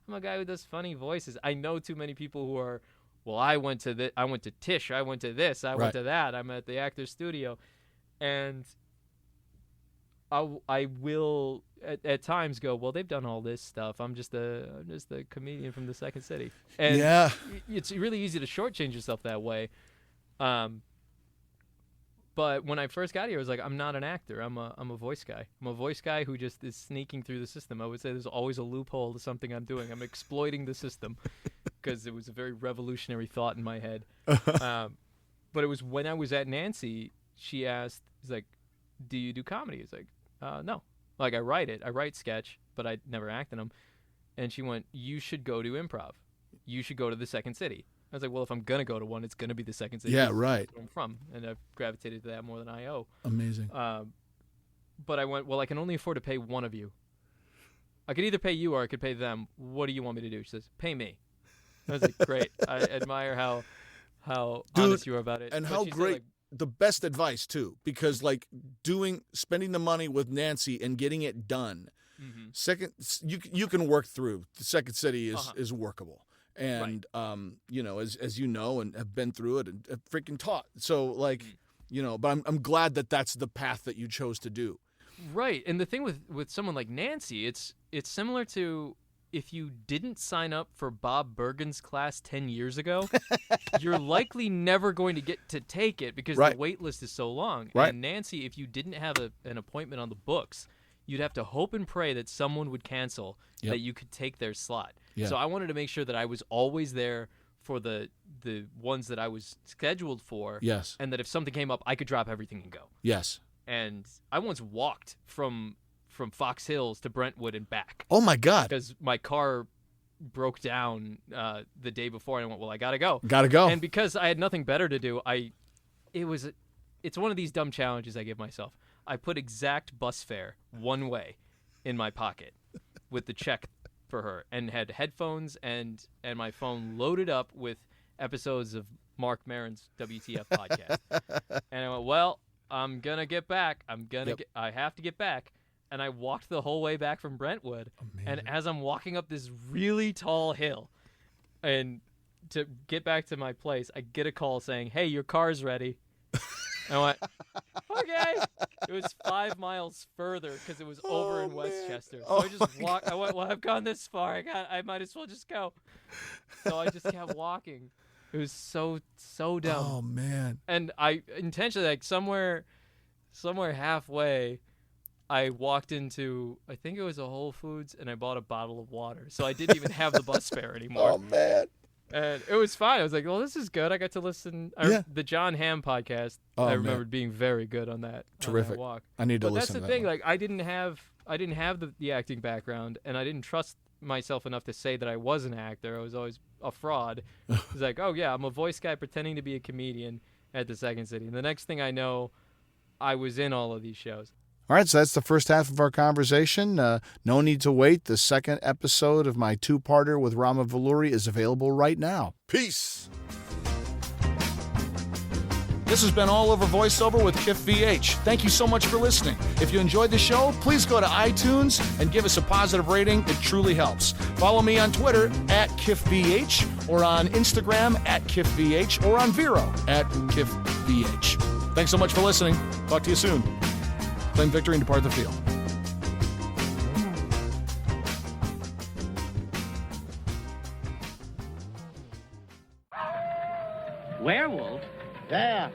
I'm a guy who does funny voices. I know too many people who are, well, I went to Tisch, I went to this, I went to that, I'm at the Actors Studio. And I will at times go, well, they've done all this stuff. I'm just a comedian from the Second City. And it's really easy to shortchange yourself that way. But when I first got here, I was like, I'm not an actor. I'm a voice guy. I'm a voice guy who just is sneaking through the system. I would say there's always a loophole to something I'm doing. I'm exploiting the system, because it was a very revolutionary thought in my head. But it was when I was at Nancy, she asked, he's like, do you do comedy? It's like, no. Like, I write sketch, but I never act in them. And she went, you should go to improv. You should go to the Second City. I was like, well, if I'm going to go to one, it's going to be the Second City. Yeah, right. That's where I'm from, and I've gravitated to that more than I owe. Amazing. But I went, well, I can only afford to pay one of you. I could either pay you or I could pay them. What do you want me to do? She says, pay me. I was like, great. I admire how honest you are about it. And but how great. Said, the best advice, too, because, like, spending the money with Nancy and getting it done. Mm-hmm. Second, you can work through. The Second City is workable. And, right. As you know, and have been through it and have freaking taught. So, like, but I'm glad that that's the path that you chose to do. Right. And the thing with someone like Nancy, it's similar to if you didn't sign up for Bob Bergen's class 10 years ago, you're likely never going to get to take it because the wait list is so long. Right. And Nancy, if you didn't have an appointment on the books, you'd have to hope and pray that someone would cancel that you could take their slot. Yeah. So I wanted to make sure that I was always there for the ones that I was scheduled for. Yes. And that if something came up, I could drop everything and go. Yes. And I once walked from Fox Hills to Brentwood and back. Oh, my God. Because my car broke down the day before, and I went, well, I got to go. Got to go. And because I had nothing better to do, it's one of these dumb challenges I give myself. I put exact bus fare one way in my pocket with the check for her and had headphones and my phone loaded up with episodes of Mark Maron's WTF podcast. And I went, well, I'm going to get back. I have to get back. And I walked the whole way back from Brentwood. Amazing. And as I'm walking up this really tall hill and to get back to my place, I get a call saying, hey, your car's ready. And I went, okay. It was 5 miles further because it was over in Westchester. So I just walked. I went, well, I've gone this far. I might as well just go. So I just kept walking. It was so dumb. Oh, man. And I intentionally, like, somewhere halfway, I walked into, I think it was a Whole Foods, and I bought a bottle of water. So I didn't even have the bus fare anymore. Oh, man. And it was fine. I was like, well, this is good. I got to listen. The John Hamm podcast, I remembered being very good on that. Terrific. On that walk. I need to listen to that. But that's the thing. Like, I didn't have the acting background, and I didn't trust myself enough to say that I was an actor. I was always a fraud. It was like, oh, yeah, I'm a voice guy pretending to be a comedian at the Second City. And the next thing I know, I was in all of these shows. All right, so that's the first half of our conversation. No need to wait. The second episode of my two-parter with Rama Vallury is available right now. Peace. This has been All Over Voiceover with Kiff VH. Thank you so much for listening. If you enjoyed the show, please go to iTunes and give us a positive rating. It truly helps. Follow me on Twitter @KiffVH or on Instagram @KiffVH or on Vero @KiffVH. Thanks so much for listening. Talk to you soon. Claim victory and depart the field. Werewolf? Yeah.